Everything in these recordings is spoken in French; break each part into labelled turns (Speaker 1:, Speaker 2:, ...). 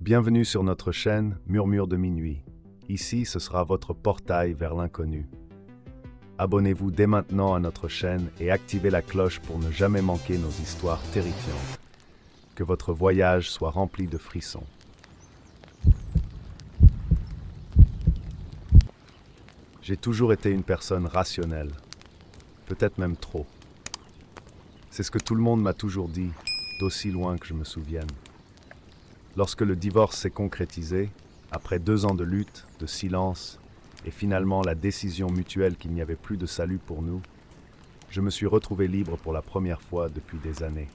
Speaker 1: Bienvenue sur notre chaîne Murmure de minuit. Ici, ce sera votre portail vers l'inconnu. Abonnez-vous dès maintenant à notre chaîne et activez la cloche pour ne jamais manquer nos histoires terrifiantes. Que votre voyage soit rempli de frissons. J'ai toujours été une personne rationnelle, peut-être même trop. C'est ce que tout le monde m'a toujours dit, d'aussi loin que je me souvienne. Lorsque le divorce s'est concrétisé, après 2 ans de lutte, de silence, et finalement la décision mutuelle qu'il n'y avait plus de salut pour nous, je me suis retrouvé libre pour la première fois depuis des années.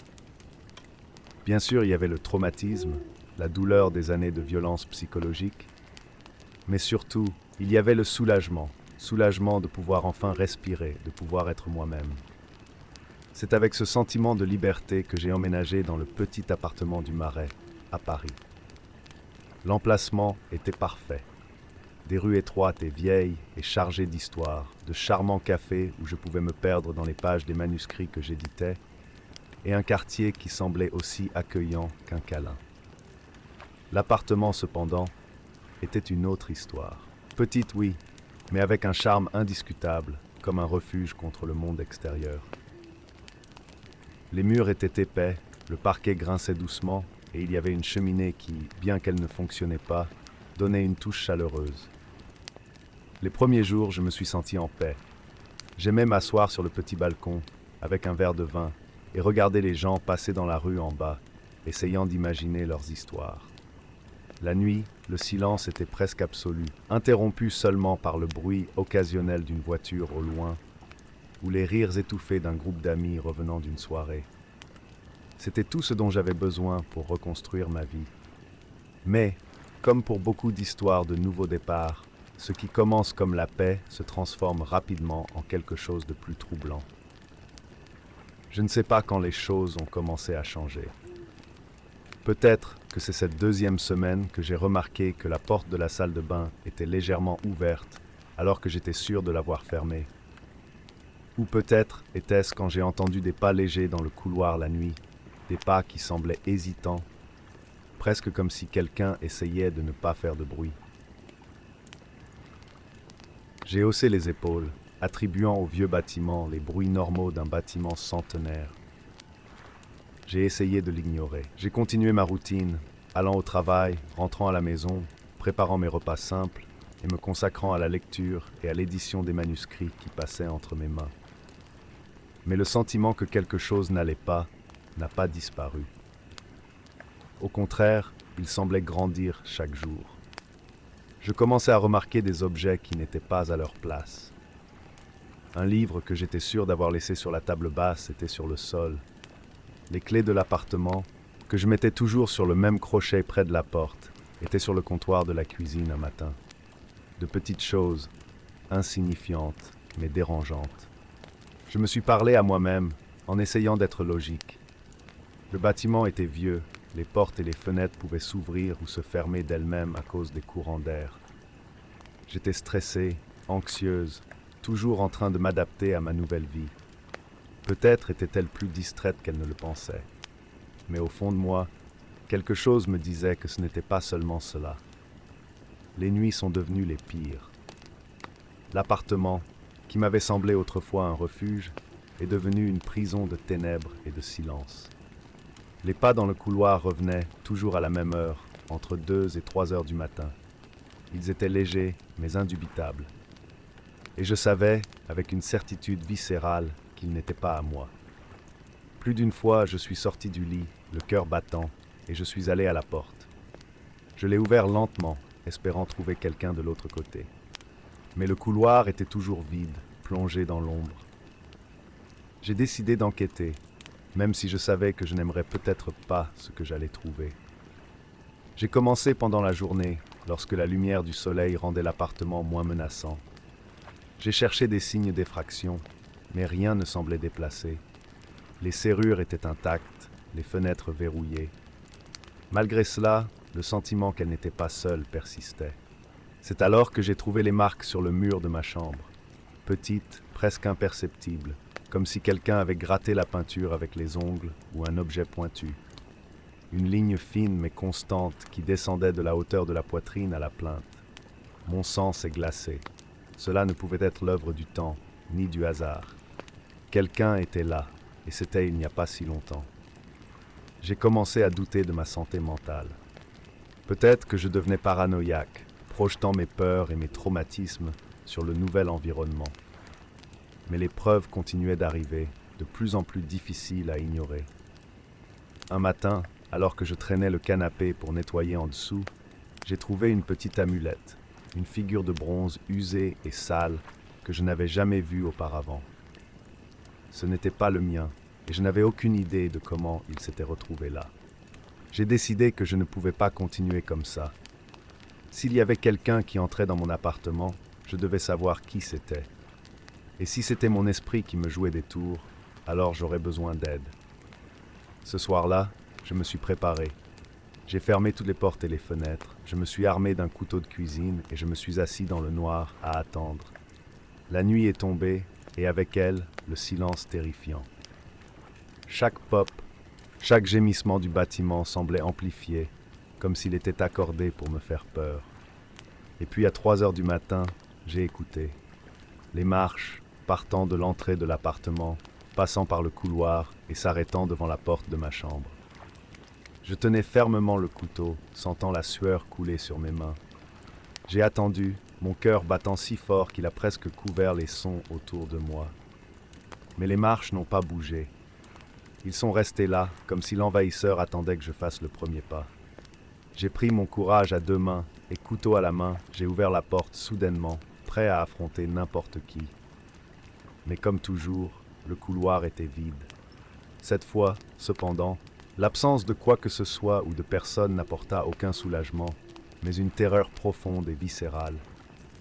Speaker 1: Bien sûr, il y avait le traumatisme, la douleur des années de violence psychologique, mais surtout, il y avait le soulagement de pouvoir enfin respirer, de pouvoir être moi-même. C'est avec ce sentiment de liberté que j'ai emménagé dans le petit appartement du Marais, à Paris. L'emplacement était parfait. Des rues étroites et vieilles et chargées d'histoire, de charmants cafés où je pouvais me perdre dans les pages des manuscrits que j'éditais, et un quartier qui semblait aussi accueillant qu'un câlin. L'appartement, cependant, était une autre histoire. Petite, oui, mais avec un charme indiscutable, comme un refuge contre le monde extérieur. Les murs étaient épais, le parquet grinçait doucement, et il y avait une cheminée qui, bien qu'elle ne fonctionnait pas, donnait une touche chaleureuse. Les premiers jours, je me suis senti en paix. J'aimais m'asseoir sur le petit balcon, avec un verre de vin, et regarder les gens passer dans la rue en bas, essayant d'imaginer leurs histoires. La nuit, le silence était presque absolu, interrompu seulement par le bruit occasionnel d'une voiture au loin, ou les rires étouffés d'un groupe d'amis revenant d'une soirée. C'était tout ce dont j'avais besoin pour reconstruire ma vie. Mais, comme pour beaucoup d'histoires de nouveaux départs, ce qui commence comme la paix se transforme rapidement en quelque chose de plus troublant. Je ne sais pas quand les choses ont commencé à changer. Peut-être que c'est cette 2e semaine que j'ai remarqué que la porte de la salle de bain était légèrement ouverte alors que j'étais sûr de l'avoir fermée. Ou peut-être était-ce quand j'ai entendu des pas légers dans le couloir la nuit, des pas qui semblaient hésitants, presque comme si quelqu'un essayait de ne pas faire de bruit. J'ai haussé les épaules, attribuant au vieux bâtiment les bruits normaux d'un bâtiment centenaire. J'ai essayé de l'ignorer. J'ai continué ma routine, allant au travail, rentrant à la maison, préparant mes repas simples et me consacrant à la lecture et à l'édition des manuscrits qui passaient entre mes mains. Mais le sentiment que quelque chose n'allait pas n'a pas disparu. Au contraire, il semblait grandir chaque jour. Je commençais à remarquer des objets qui n'étaient pas à leur place. Un livre que j'étais sûr d'avoir laissé sur la table basse était sur le sol. Les clés de l'appartement, que je mettais toujours sur le même crochet près de la porte, étaient sur le comptoir de la cuisine un matin. De petites choses, insignifiantes, mais dérangeantes. Je me suis parlé à moi-même, en essayant d'être logique. Le bâtiment était vieux, les portes et les fenêtres pouvaient s'ouvrir ou se fermer d'elles-mêmes à cause des courants d'air. J'étais stressée, anxieuse, toujours en train de m'adapter à ma nouvelle vie. Peut-être était-elle plus distraite qu'elle ne le pensait. Mais au fond de moi, quelque chose me disait que ce n'était pas seulement cela. Les nuits sont devenues les pires. L'appartement, qui m'avait semblé autrefois un refuge, est devenu une prison de ténèbres et de silence. Les pas dans le couloir revenaient, toujours à la même heure, entre 2 et 3 heures du matin. Ils étaient légers, mais indubitables. Et je savais, avec une certitude viscérale, qu'ils n'étaient pas à moi. Plus d'une fois, je suis sorti du lit, le cœur battant, et je suis allé à la porte. Je l'ai ouvert lentement, espérant trouver quelqu'un de l'autre côté. Mais le couloir était toujours vide, plongé dans l'ombre. J'ai décidé d'enquêter, même si je savais que je n'aimerais peut-être pas ce que j'allais trouver. J'ai commencé pendant la journée, lorsque la lumière du soleil rendait l'appartement moins menaçant. J'ai cherché des signes d'effraction, mais rien ne semblait déplacé. Les serrures étaient intactes, les fenêtres verrouillées. Malgré cela, le sentiment qu'elle n'était pas seule persistait. C'est alors que j'ai trouvé les marques sur le mur de ma chambre, petites, presque imperceptibles, comme si quelqu'un avait gratté la peinture avec les ongles ou un objet pointu. une ligne fine mais constante qui descendait de la hauteur de la poitrine à la plainte. Mon sang s'est glacé. Cela ne pouvait être l'œuvre du temps, ni du hasard. Quelqu'un était là, et c'était il n'y a pas si longtemps. J'ai commencé à douter de ma santé mentale. Peut-être que je devenais paranoïaque, projetant mes peurs et mes traumatismes sur le nouvel environnement. Mais les preuves continuaient d'arriver, de plus en plus difficiles à ignorer. Un matin, alors que je traînais le canapé pour nettoyer en dessous, j'ai trouvé une petite amulette, une figure de bronze usée et sale que je n'avais jamais vue auparavant. Ce n'était pas le mien, et je n'avais aucune idée de comment il s'était retrouvé là. J'ai décidé que je ne pouvais pas continuer comme ça. S'il y avait quelqu'un qui entrait dans mon appartement, je devais savoir qui c'était. Et si c'était mon esprit qui me jouait des tours, alors j'aurais besoin d'aide. Ce soir-là, je me suis préparé. J'ai fermé toutes les portes et les fenêtres, je me suis armé d'un couteau de cuisine et je me suis assis dans le noir à attendre. La nuit est tombée et avec elle, le silence terrifiant. Chaque pop, chaque gémissement du bâtiment semblait amplifié, comme s'il était accordé pour me faire peur. Et puis à 3 heures du matin, j'ai écouté. Les marches, partant de l'entrée de l'appartement, passant par le couloir et s'arrêtant devant la porte de ma chambre. Je tenais fermement le couteau, sentant la sueur couler sur mes mains. J'ai attendu, mon cœur battant si fort qu'il a presque couvert les sons autour de moi. Mais les marches n'ont pas bougé. Ils sont restés là, comme si l'envahisseur attendait que je fasse le premier pas. J'ai pris mon courage à 2 mains, et couteau à la main, j'ai ouvert la porte soudainement, prêt à affronter n'importe qui. Mais comme toujours, le couloir était vide. Cette fois, cependant, l'absence de quoi que ce soit ou de personne n'apporta aucun soulagement, mais une terreur profonde et viscérale.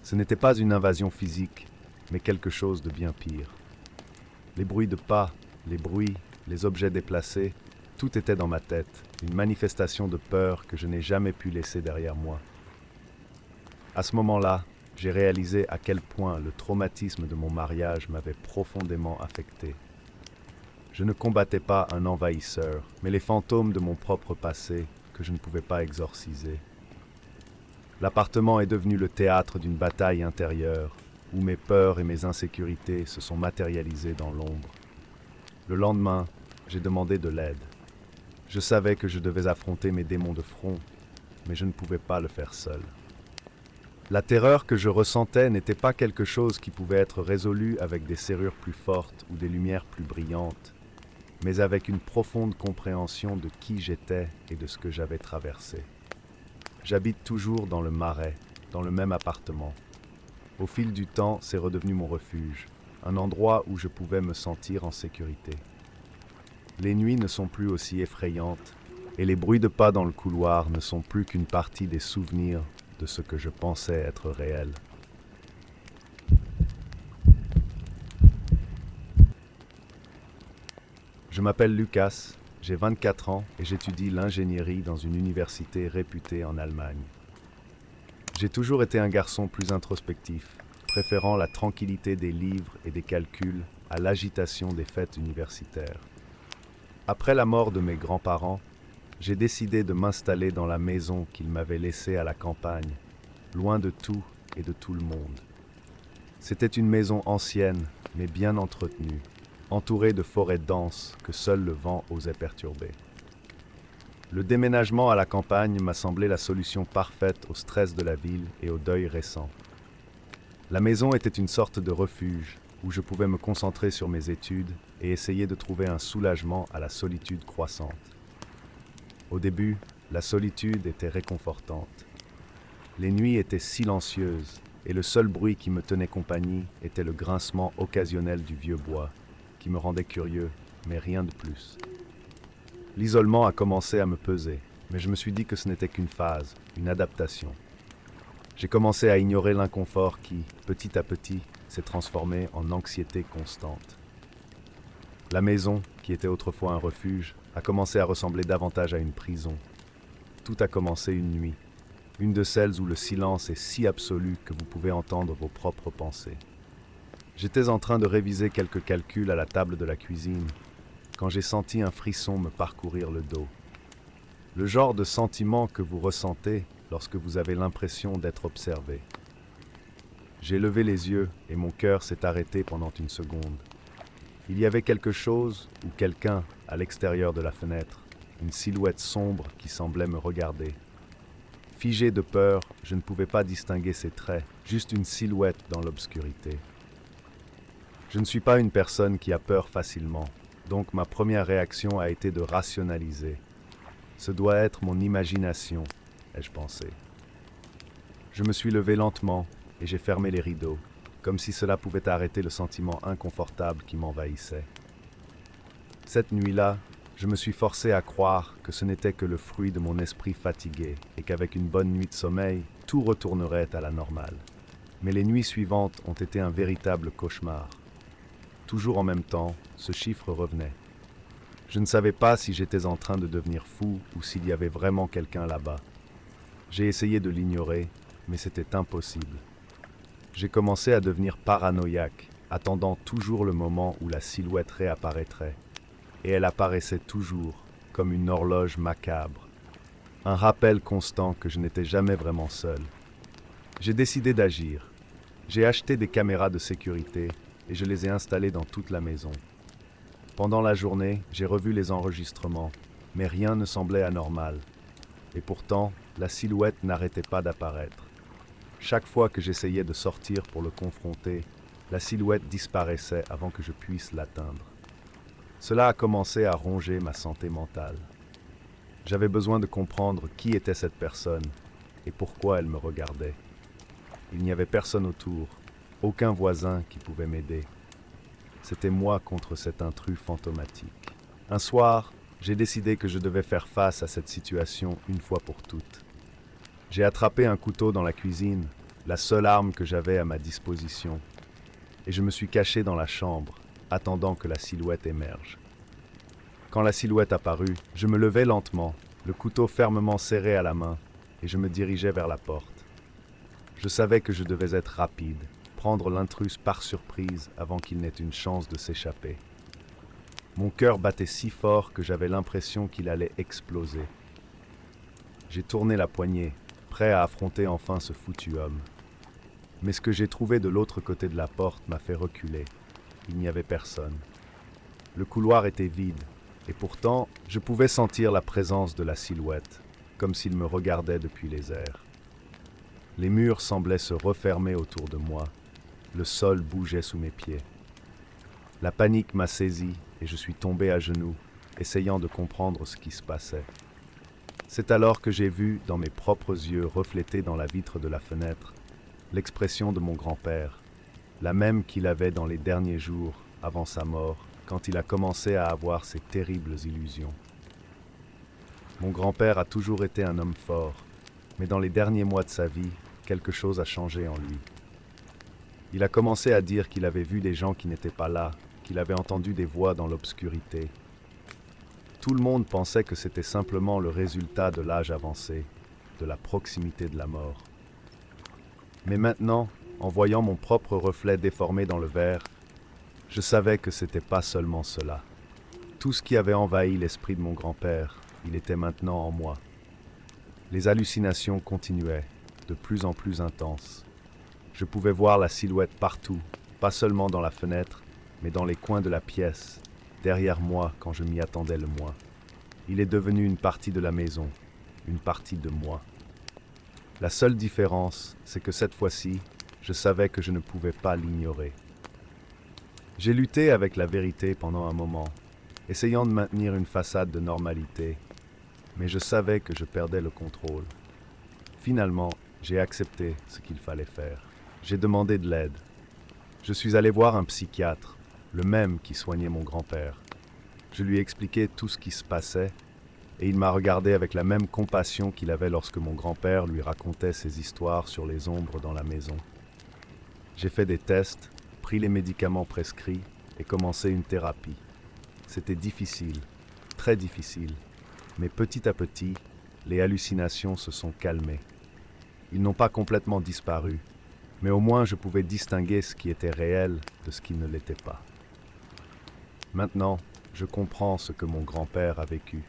Speaker 1: Ce n'était pas une invasion physique, mais quelque chose de bien pire. Les bruits de pas, les bruits, les objets déplacés, tout était dans ma tête, une manifestation de peur que je n'ai jamais pu laisser derrière moi. À ce moment-là, j'ai réalisé à quel point le traumatisme de mon mariage m'avait profondément affecté. Je ne combattais pas un envahisseur, mais les fantômes de mon propre passé que je ne pouvais pas exorciser. L'appartement est devenu le théâtre d'une bataille intérieure, où mes peurs et mes insécurités se sont matérialisées dans l'ombre. Le lendemain, j'ai demandé de l'aide. Je savais que je devais affronter mes démons de front, mais je ne pouvais pas le faire seul. La terreur que je ressentais n'était pas quelque chose qui pouvait être résolu avec des serrures plus fortes ou des lumières plus brillantes, mais avec une profonde compréhension de qui j'étais et de ce que j'avais traversé. J'habite toujours dans le Marais, dans le même appartement. Au fil du temps, c'est redevenu mon refuge, un endroit où je pouvais me sentir en sécurité. Les nuits ne sont plus aussi effrayantes, et les bruits de pas dans le couloir ne sont plus qu'une partie des souvenirs de ce que je pensais être réel. Je m'appelle Lucas, j'ai 24 ans et j'étudie l'ingénierie dans une université réputée en Allemagne. J'ai toujours été un garçon plus introspectif, préférant la tranquillité des livres et des calculs à l'agitation des fêtes universitaires. Après la mort de mes grands-parents, j'ai décidé de m'installer dans la maison qu'ils m'avaient laissée à la campagne, loin de tout et de tout le monde. C'était une maison ancienne, mais bien entretenue, entourée de forêts denses que seul le vent osait perturber. Le déménagement à la campagne m'a semblé la solution parfaite au stress de la ville et au deuil récent. La maison était une sorte de refuge où je pouvais me concentrer sur mes études et essayer de trouver un soulagement à la solitude croissante. Au début, la solitude était réconfortante. Les nuits étaient silencieuses et le seul bruit qui me tenait compagnie était le grincement occasionnel du vieux bois, qui me rendait curieux, mais rien de plus. L'isolement a commencé à me peser, mais je me suis dit que ce n'était qu'une phase, une adaptation. J'ai commencé à ignorer l'inconfort qui, petit à petit, s'est transformé en anxiété constante. La maison, qui était autrefois un refuge, a commencé à ressembler davantage à une prison. Tout a commencé une nuit, une de celles où le silence est si absolu que vous pouvez entendre vos propres pensées. J'étais en train de réviser quelques calculs à la table de la cuisine, quand j'ai senti un frisson me parcourir le dos. Le genre de sentiment que vous ressentez lorsque vous avez l'impression d'être observé. J'ai levé les yeux et mon cœur s'est arrêté pendant une seconde. Il y avait quelque chose ou quelqu'un à l'extérieur de la fenêtre, une silhouette sombre qui semblait me regarder. Figé de peur, je ne pouvais pas distinguer ses traits, juste une silhouette dans l'obscurité. Je ne suis pas une personne qui a peur facilement, donc ma première réaction a été de rationaliser. Ce doit être mon imagination, ai-je pensé. Je me suis levé lentement et j'ai fermé les rideaux, comme si cela pouvait arrêter le sentiment inconfortable qui m'envahissait. Cette nuit-là, je me suis forcé à croire que ce n'était que le fruit de mon esprit fatigué et qu'avec une bonne nuit de sommeil, tout retournerait à la normale. Mais les nuits suivantes ont été un véritable cauchemar. Toujours en même temps, ce chiffre revenait. Je ne savais pas si j'étais en train de devenir fou ou s'il y avait vraiment quelqu'un là-bas. J'ai essayé de l'ignorer, mais c'était impossible. J'ai commencé à devenir paranoïaque, attendant toujours le moment où la silhouette réapparaîtrait. Et elle apparaissait toujours, comme une horloge macabre. Un rappel constant que je n'étais jamais vraiment seul. J'ai décidé d'agir. J'ai acheté des caméras de sécurité et je les ai installées dans toute la maison. Pendant la journée, j'ai revu les enregistrements, mais rien ne semblait anormal. Et pourtant, la silhouette n'arrêtait pas d'apparaître. Chaque fois que j'essayais de sortir pour le confronter, la silhouette disparaissait avant que je puisse l'atteindre. Cela a commencé à ronger ma santé mentale. J'avais besoin de comprendre qui était cette personne et pourquoi elle me regardait. Il n'y avait personne autour, aucun voisin qui pouvait m'aider. C'était moi contre cet intrus fantomatique. Un soir, j'ai décidé que je devais faire face à cette situation une fois pour toutes. J'ai attrapé un couteau dans la cuisine, la seule arme que j'avais à ma disposition, et je me suis caché dans la chambre, attendant que la silhouette émerge. Quand la silhouette apparut, je me levai lentement, le couteau fermement serré à la main, et je me dirigeais vers la porte. Je savais que je devais être rapide, prendre l'intrus par surprise avant qu'il n'ait une chance de s'échapper. Mon cœur battait si fort que j'avais l'impression qu'il allait exploser. J'ai tourné la poignée, prêt à affronter enfin ce foutu homme. Mais ce que j'ai trouvé de l'autre côté de la porte m'a fait reculer. Il n'y avait personne. Le couloir était vide, et pourtant, je pouvais sentir la présence de la silhouette, comme s'il me regardait depuis les airs. Les murs semblaient se refermer autour de moi. Le sol bougeait sous mes pieds. La panique m'a saisi et je suis tombé à genoux, essayant de comprendre ce qui se passait. C'est alors que j'ai vu, dans mes propres yeux reflétés dans la vitre de la fenêtre, l'expression de mon grand-père, la même qu'il avait dans les derniers jours avant sa mort, quand il a commencé à avoir ces terribles illusions. Mon grand-père a toujours été un homme fort, mais dans les derniers mois de sa vie, quelque chose a changé en lui. Il a commencé à dire qu'il avait vu des gens qui n'étaient pas là, qu'il avait entendu des voix dans l'obscurité. Tout le monde pensait que c'était simplement le résultat de l'âge avancé, de la proximité de la mort. Mais maintenant, en voyant mon propre reflet déformé dans le verre, je savais que c'était pas seulement cela. Tout ce qui avait envahi l'esprit de mon grand-père, il était maintenant en moi. Les hallucinations continuaient, de plus en plus intenses. Je pouvais voir la silhouette partout, pas seulement dans la fenêtre, mais dans les coins de la pièce, derrière moi quand je m'y attendais le moins. Il est devenu une partie de la maison, une partie de moi. La seule différence, c'est que cette fois-ci, je savais que je ne pouvais pas l'ignorer. J'ai lutté avec la vérité pendant un moment, essayant de maintenir une façade de normalité, mais je savais que je perdais le contrôle. Finalement, j'ai accepté ce qu'il fallait faire. J'ai demandé de l'aide. Je suis allé voir un psychiatre, le même qui soignait mon grand-père. Je lui ai expliqué tout ce qui se passait, et il m'a regardé avec la même compassion qu'il avait lorsque mon grand-père lui racontait ses histoires sur les ombres dans la maison. J'ai fait des tests, pris les médicaments prescrits et commencé une thérapie. C'était difficile, très difficile, mais petit à petit, les hallucinations se sont calmées. Ils n'ont pas complètement disparu, mais au moins je pouvais distinguer ce qui était réel de ce qui ne l'était pas. Maintenant, je comprends ce que mon grand-père a vécu.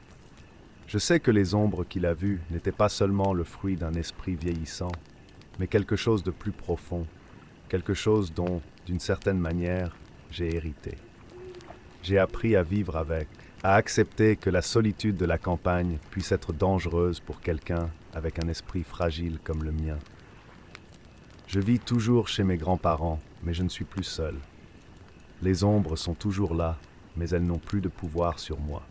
Speaker 1: Je sais que les ombres qu'il a vues n'étaient pas seulement le fruit d'un esprit vieillissant, mais quelque chose de plus profond, quelque chose dont, d'une certaine manière, j'ai hérité. J'ai appris à vivre avec, à accepter que la solitude de la campagne puisse être dangereuse pour quelqu'un avec un esprit fragile comme le mien. Je vis toujours chez mes grands-parents, mais je ne suis plus seul. Les ombres sont toujours là, mais elles n'ont plus de pouvoir sur moi.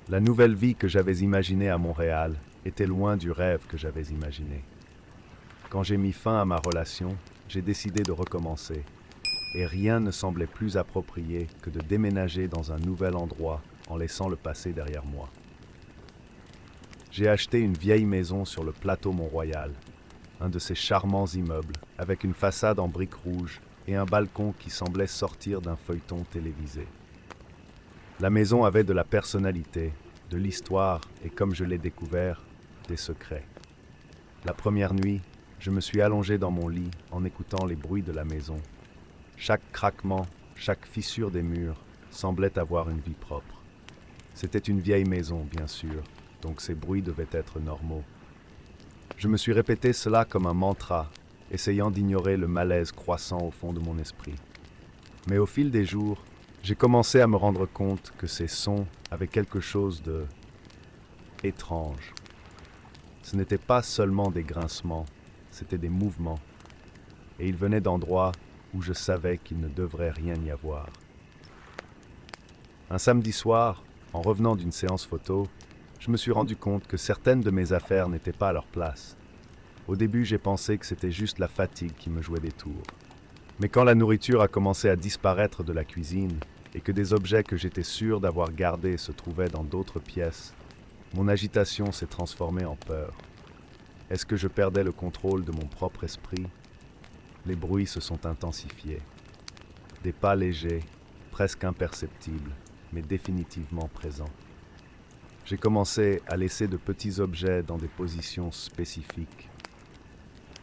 Speaker 1: La nouvelle vie que j'avais imaginée à Montréal était loin du rêve que j'avais imaginé. Quand j'ai mis fin à ma relation, j'ai décidé de recommencer. Et rien ne semblait plus approprié que de déménager dans un nouvel endroit en laissant le passé derrière moi. J'ai acheté une vieille maison sur le plateau Mont-Royal, un de ces charmants immeubles avec une façade en briques rouges et un balcon qui semblait sortir d'un feuilleton télévisé. La maison avait de la personnalité, de l'histoire et, comme je l'ai découvert, des secrets. La première nuit, je me suis allongé dans mon lit en écoutant les bruits de la maison. Chaque craquement, chaque fissure des murs semblait avoir une vie propre. C'était une vieille maison, bien sûr, donc ces bruits devaient être normaux. Je me suis répété cela comme un mantra, essayant d'ignorer le malaise croissant au fond de mon esprit. Mais au fil des jours, j'ai commencé à me rendre compte que ces sons avaient quelque chose de étrange. Ce n'étaient pas seulement des grincements, c'étaient des mouvements. Et ils venaient d'endroits où je savais qu'il ne devrait rien y avoir. Un samedi soir, en revenant d'une séance photo, je me suis rendu compte que certaines de mes affaires n'étaient pas à leur place. Au début, j'ai pensé que c'était juste la fatigue qui me jouait des tours. Mais quand la nourriture a commencé à disparaître de la cuisine et que des objets que j'étais sûr d'avoir gardés se trouvaient dans d'autres pièces, mon agitation s'est transformée en peur. Est-ce que je perdais le contrôle de mon propre esprit? Les bruits se sont intensifiés. Des pas légers, presque imperceptibles, mais définitivement présents. J'ai commencé à laisser de petits objets dans des positions spécifiques,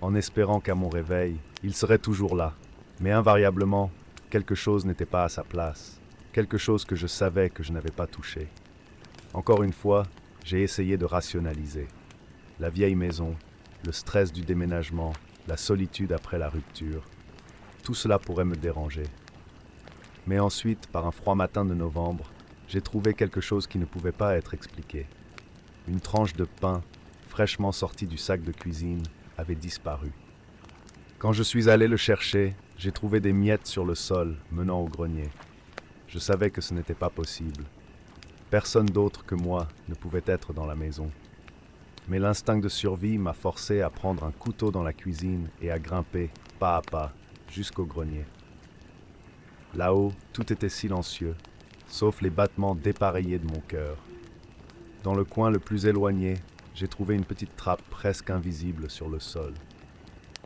Speaker 1: en espérant qu'à mon réveil, ils seraient toujours là. Mais invariablement, quelque chose n'était pas à sa place, quelque chose que je savais que je n'avais pas touché. Encore une fois, j'ai essayé de rationaliser. La vieille maison, le stress du déménagement, la solitude après la rupture, tout cela pourrait me déranger. Mais ensuite, par un froid matin de novembre, j'ai trouvé quelque chose qui ne pouvait pas être expliqué. Une tranche de pain, fraîchement sortie du sac de cuisine, avait disparu. Quand je suis allé le chercher, j'ai trouvé des miettes sur le sol menant au grenier. Je savais que ce n'était pas possible. Personne d'autre que moi ne pouvait être dans la maison. Mais l'instinct de survie m'a forcé à prendre un couteau dans la cuisine et à grimper, pas à pas, jusqu'au grenier. Là-haut, tout était silencieux, sauf les battements dépareillés de mon cœur. Dans le coin le plus éloigné, j'ai trouvé une petite trappe presque invisible sur le sol.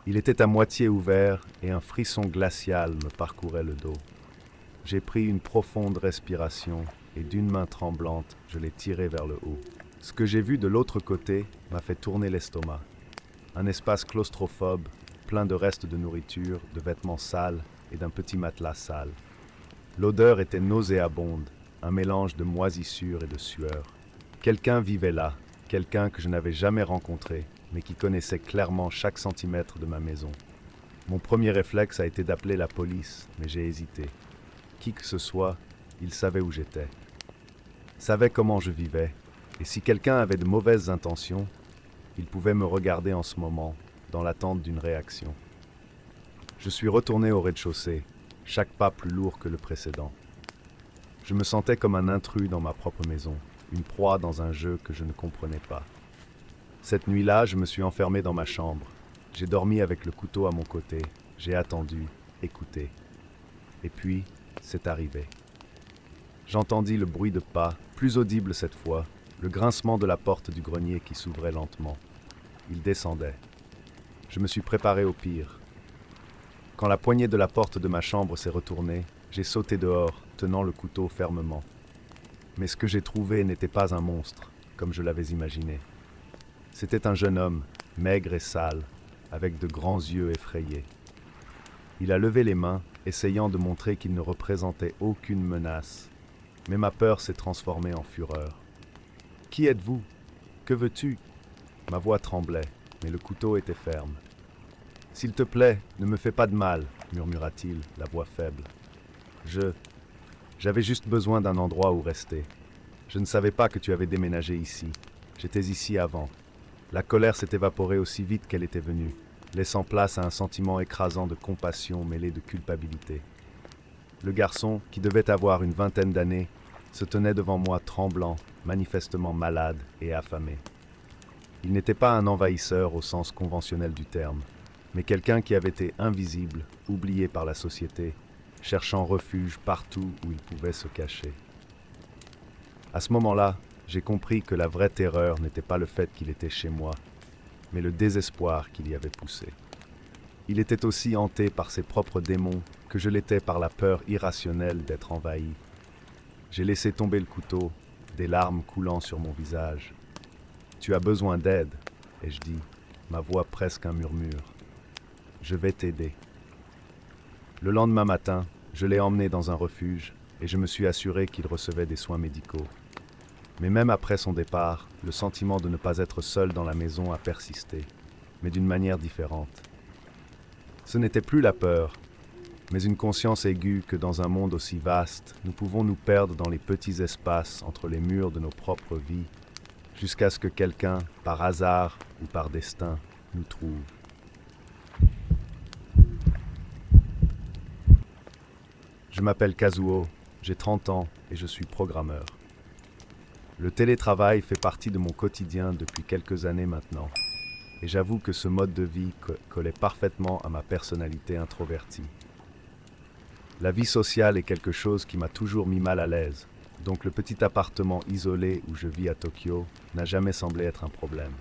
Speaker 1: Il était à moitié ouvert et un frisson glacial me parcourait le dos. J'ai pris une profonde respiration et d'une main tremblante, je l'ai tiré vers le haut. Ce que j'ai vu de l'autre côté m'a fait tourner l'estomac. Un espace claustrophobe, plein de restes de nourriture, de vêtements sales et d'un petit matelas sale. L'odeur était nauséabonde, un mélange de moisissure et de sueur. Quelqu'un vivait là, quelqu'un que je n'avais jamais rencontré, mais qui connaissait clairement chaque centimètre de ma maison. Mon premier réflexe a été d'appeler la police, mais j'ai hésité. Qui que ce soit, il savait où j'étais. Savait comment je vivais, et si quelqu'un avait de mauvaises intentions, il pouvait me regarder en ce moment, dans l'attente d'une réaction. Je suis retourné au rez-de-chaussée, chaque pas plus lourd que le précédent. Je me sentais comme un intrus dans ma propre maison, une proie dans un jeu que je ne comprenais pas. Cette nuit-là, je me suis enfermé dans ma chambre. J'ai dormi avec le couteau à mon côté, j'ai attendu, écouté. Et puis, c'est arrivé. J'entendis le bruit de pas, plus audible cette fois, le grincement de la porte du grenier qui s'ouvrait lentement. Il descendait. Je me suis préparé au pire. Quand la poignée de la porte de ma chambre s'est retournée, j'ai sauté dehors, tenant le couteau fermement. Mais ce que j'ai trouvé n'était pas un monstre, comme je l'avais imaginé. C'était un jeune homme, maigre et sale, avec de grands yeux effrayés. Il a levé les mains, essayant de montrer qu'il ne représentait aucune menace. Mais ma peur s'est transformée en fureur. « Qui êtes-vous? Que veux-tu » Ma voix tremblait, mais le couteau était ferme. « S'il te plaît, ne me fais pas de mal, » murmura-t-il, la voix faible. J'avais juste besoin d'un endroit où rester. Je ne savais pas que tu avais déménagé ici. J'étais ici avant. La colère s'est évaporée aussi vite qu'elle était venue, laissant place à un sentiment écrasant de compassion mêlé de culpabilité. Le garçon, qui devait avoir une vingtaine d'années, se tenait devant moi tremblant, manifestement malade et affamé. Il n'était pas un envahisseur au sens conventionnel du terme, mais quelqu'un qui avait été invisible, oublié par la société, cherchant refuge partout où il pouvait se cacher. À ce moment-là, j'ai compris que la vraie terreur n'était pas le fait qu'il était chez moi, mais le désespoir qu'il y avait poussé. Il était aussi hanté par ses propres démons que je l'étais par la peur irrationnelle d'être envahi. J'ai laissé tomber le couteau, des larmes coulant sur mon visage. « Tu as besoin d'aide » ai-je dit, ma voix presque un murmure. « Je vais t'aider. » Le lendemain matin, je l'ai emmené dans un refuge et je me suis assuré qu'il recevait des soins médicaux. Mais même après son départ, le sentiment de ne pas être seul dans la maison a persisté, mais d'une manière différente. Ce n'était plus la peur, mais une conscience aiguë que dans un monde aussi vaste, nous pouvons nous perdre dans les petits espaces entre les murs de nos propres vies, jusqu'à ce que quelqu'un, par hasard ou par destin, nous trouve. Je m'appelle Kazuo, j'ai 30 ans et je suis programmeur. Le télétravail fait partie de mon quotidien depuis quelques années maintenant, et j'avoue que ce mode de vie collait parfaitement à ma personnalité introvertie. La vie sociale est quelque chose qui m'a toujours mis mal à l'aise, donc le petit appartement isolé où je vis à Tokyo n'a jamais semblé être un problème.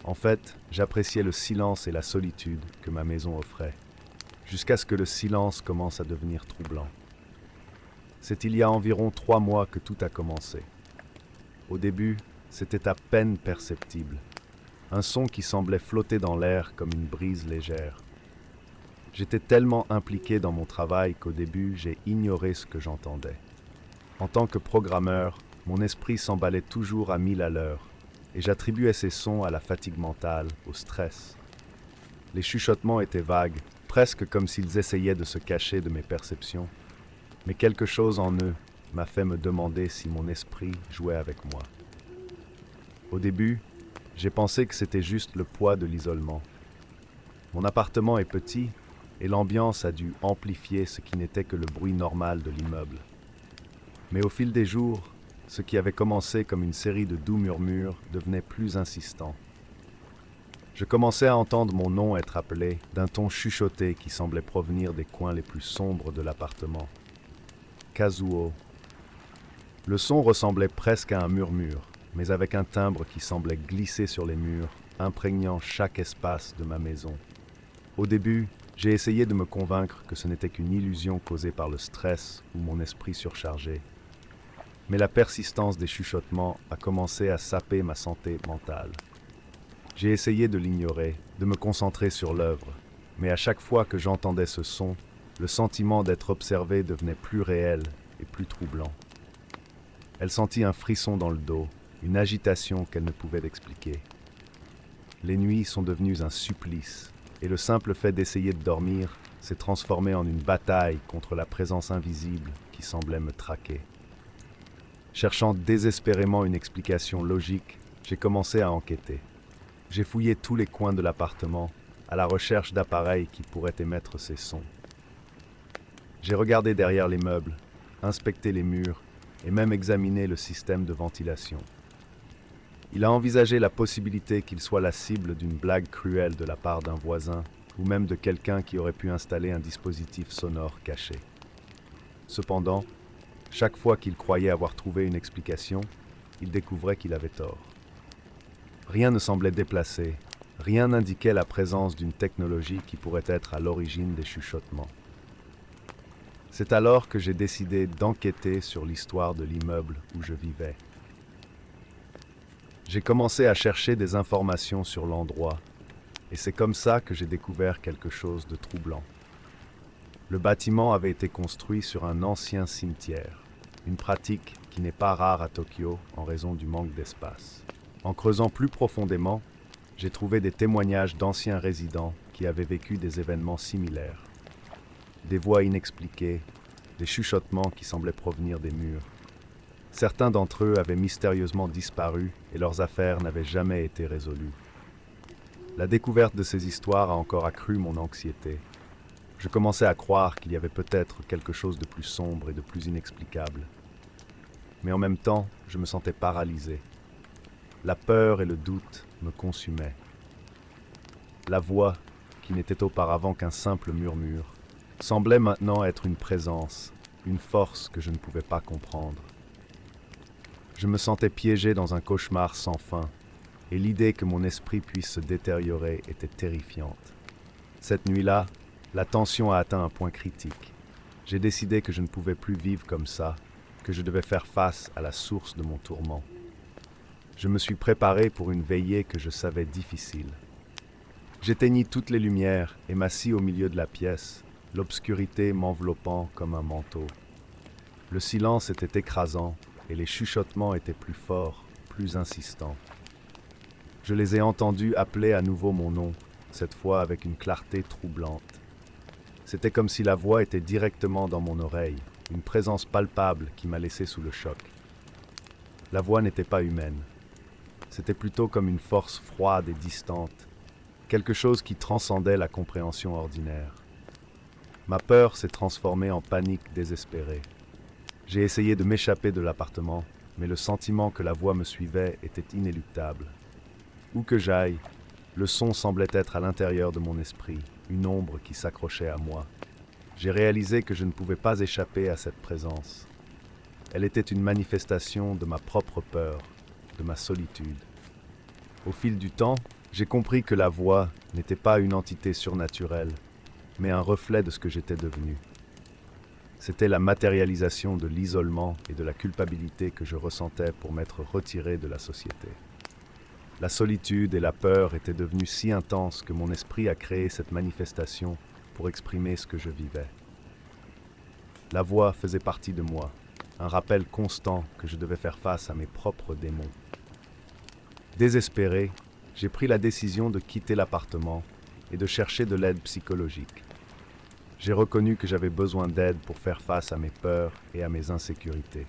Speaker 1: En fait, j'appréciais le silence et la solitude que ma maison offrait, jusqu'à ce que le silence commence à devenir troublant. C'est il y a environ 3 mois que tout a commencé. Au début, c'était à peine perceptible, un son qui semblait flotter dans l'air comme une brise légère. J'étais tellement impliqué dans mon travail qu'au début, j'ai ignoré ce que j'entendais. En tant que programmeur, mon esprit s'emballait toujours à 1000 à l'heure, et j'attribuais ces sons à la fatigue mentale, au stress. Les chuchotements étaient vagues, presque comme s'ils essayaient de se cacher de mes perceptions, mais quelque chose en eux m'a fait me demander si mon esprit jouait avec moi. Au début, j'ai pensé que c'était juste le poids de l'isolement. Mon appartement est petit et l'ambiance a dû amplifier ce qui n'était que le bruit normal de l'immeuble. Mais au fil des jours, ce qui avait commencé comme une série de doux murmures devenait plus insistant. Je commençais à entendre mon nom être appelé d'un ton chuchoté qui semblait provenir des coins les plus sombres de l'appartement. Kazuo. Le son ressemblait presque à un murmure, mais avec un timbre qui semblait glisser sur les murs, imprégnant chaque espace de ma maison. Au début, j'ai essayé de me convaincre que ce n'était qu'une illusion causée par le stress ou mon esprit surchargé. Mais la persistance des chuchotements a commencé à saper ma santé mentale. J'ai essayé de l'ignorer, de me concentrer sur l'œuvre, mais à chaque fois que j'entendais ce son, le sentiment d'être observé devenait plus réel et plus troublant. Elle sentit un frisson dans le dos, une agitation qu'elle ne pouvait expliquer. Les nuits sont devenues un supplice, et le simple fait d'essayer de dormir s'est transformé en une bataille contre la présence invisible qui semblait me traquer. Cherchant désespérément une explication logique, j'ai commencé à enquêter. J'ai fouillé tous les coins de l'appartement, à la recherche d'appareils qui pourraient émettre ces sons. J'ai regardé derrière les meubles, inspecté les murs et même examiné le système de ventilation. Il a envisagé la possibilité qu'il soit la cible d'une blague cruelle de la part d'un voisin ou même de quelqu'un qui aurait pu installer un dispositif sonore caché. Cependant, chaque fois qu'il croyait avoir trouvé une explication, il découvrait qu'il avait tort. Rien ne semblait déplacé, rien n'indiquait la présence d'une technologie qui pourrait être à l'origine des chuchotements. C'est alors que j'ai décidé d'enquêter sur l'histoire de l'immeuble où je vivais. J'ai commencé à chercher des informations sur l'endroit, et c'est comme ça que j'ai découvert quelque chose de troublant. Le bâtiment avait été construit sur un ancien cimetière, une pratique qui n'est pas rare à Tokyo en raison du manque d'espace. En creusant plus profondément, j'ai trouvé des témoignages d'anciens résidents qui avaient vécu des événements similaires. Des voix inexpliquées, des chuchotements qui semblaient provenir des murs. Certains d'entre eux avaient mystérieusement disparu et leurs affaires n'avaient jamais été résolues. La découverte de ces histoires a encore accru mon anxiété. Je commençais à croire qu'il y avait peut-être quelque chose de plus sombre et de plus inexplicable. Mais en même temps, je me sentais paralysé. La peur et le doute me consumaient. La voix, qui n'était auparavant qu'un simple murmure, semblait maintenant être une présence, une force que je ne pouvais pas comprendre. Je me sentais piégé dans un cauchemar sans fin, et l'idée que mon esprit puisse se détériorer était terrifiante. Cette nuit-là, la tension a atteint un point critique. J'ai décidé que je ne pouvais plus vivre comme ça, que je devais faire face à la source de mon tourment. Je me suis préparé pour une veillée que je savais difficile. J'éteignis toutes les lumières et m'assis au milieu de la pièce, l'obscurité m'enveloppant comme un manteau. Le silence était écrasant et les chuchotements étaient plus forts, plus insistants. Je les ai entendus appeler à nouveau mon nom, cette fois avec une clarté troublante. C'était comme si la voix était directement dans mon oreille, une présence palpable qui m'a laissé sous le choc. La voix n'était pas humaine. C'était plutôt comme une force froide et distante, quelque chose qui transcendait la compréhension ordinaire. Ma peur s'est transformée en panique désespérée. J'ai essayé de m'échapper de l'appartement, mais le sentiment que la voix me suivait était inéluctable. Où que j'aille, le son semblait être à l'intérieur de mon esprit, une ombre qui s'accrochait à moi. J'ai réalisé que je ne pouvais pas échapper à cette présence. Elle était une manifestation de ma propre peur, de ma solitude. Au fil du temps, j'ai compris que la voix n'était pas une entité surnaturelle, mais un reflet de ce que j'étais devenu. C'était la matérialisation de l'isolement et de la culpabilité que je ressentais pour m'être retiré de la société. La solitude et la peur étaient devenues si intenses que mon esprit a créé cette manifestation pour exprimer ce que je vivais. La voix faisait partie de moi, un rappel constant que je devais faire face à mes propres démons. Désespéré, j'ai pris la décision de quitter l'appartement et de chercher de l'aide psychologique. J'ai reconnu que j'avais besoin d'aide pour faire face à mes peurs et à mes insécurités.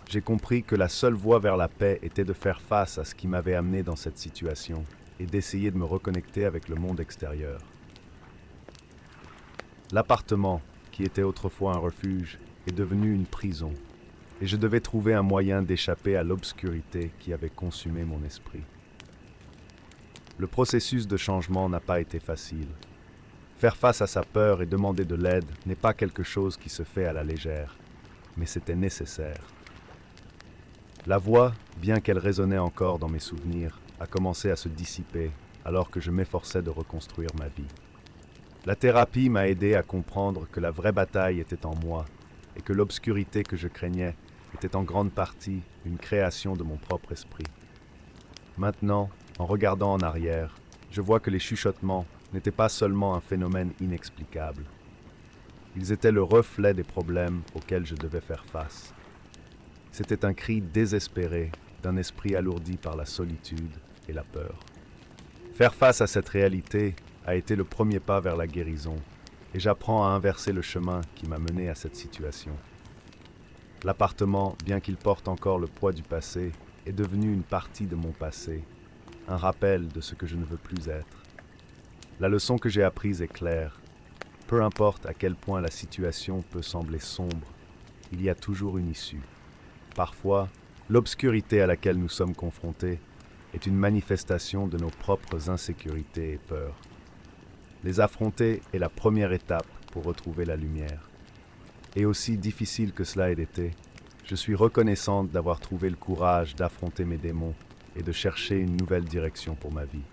Speaker 1: J'ai compris que la seule voie vers la paix était de faire face à ce qui m'avait amené dans cette situation et d'essayer de me reconnecter avec le monde extérieur. L'appartement, qui était autrefois un refuge, est devenu une prison, et je devais trouver un moyen d'échapper à l'obscurité qui avait consumé mon esprit. Le processus de changement n'a pas été facile. Faire face à sa peur et demander de l'aide n'est pas quelque chose qui se fait à la légère, mais c'était nécessaire. La voix, bien qu'elle résonnait encore dans mes souvenirs, a commencé à se dissiper alors que je m'efforçais de reconstruire ma vie. La thérapie m'a aidé à comprendre que la vraie bataille était en moi et que l'obscurité que je craignais était en grande partie une création de mon propre esprit. Maintenant, en regardant en arrière, je vois que les chuchotements n'étaient pas seulement un phénomène inexplicable. Ils étaient le reflet des problèmes auxquels je devais faire face. C'était un cri désespéré d'un esprit alourdi par la solitude et la peur. Faire face à cette réalité a été le premier pas vers la guérison, et j'apprends à inverser le chemin qui m'a mené à cette situation. L'appartement, bien qu'il porte encore le poids du passé, est devenu une partie de mon passé, un rappel de ce que je ne veux plus être. La leçon que j'ai apprise est claire. Peu importe à quel point la situation peut sembler sombre, il y a toujours une issue. Parfois, l'obscurité à laquelle nous sommes confrontés est une manifestation de nos propres insécurités et peurs. Les affronter est la première étape pour retrouver la lumière. Et aussi difficile que cela ait été, je suis reconnaissante d'avoir trouvé le courage d'affronter mes démons et de chercher une nouvelle direction pour ma vie.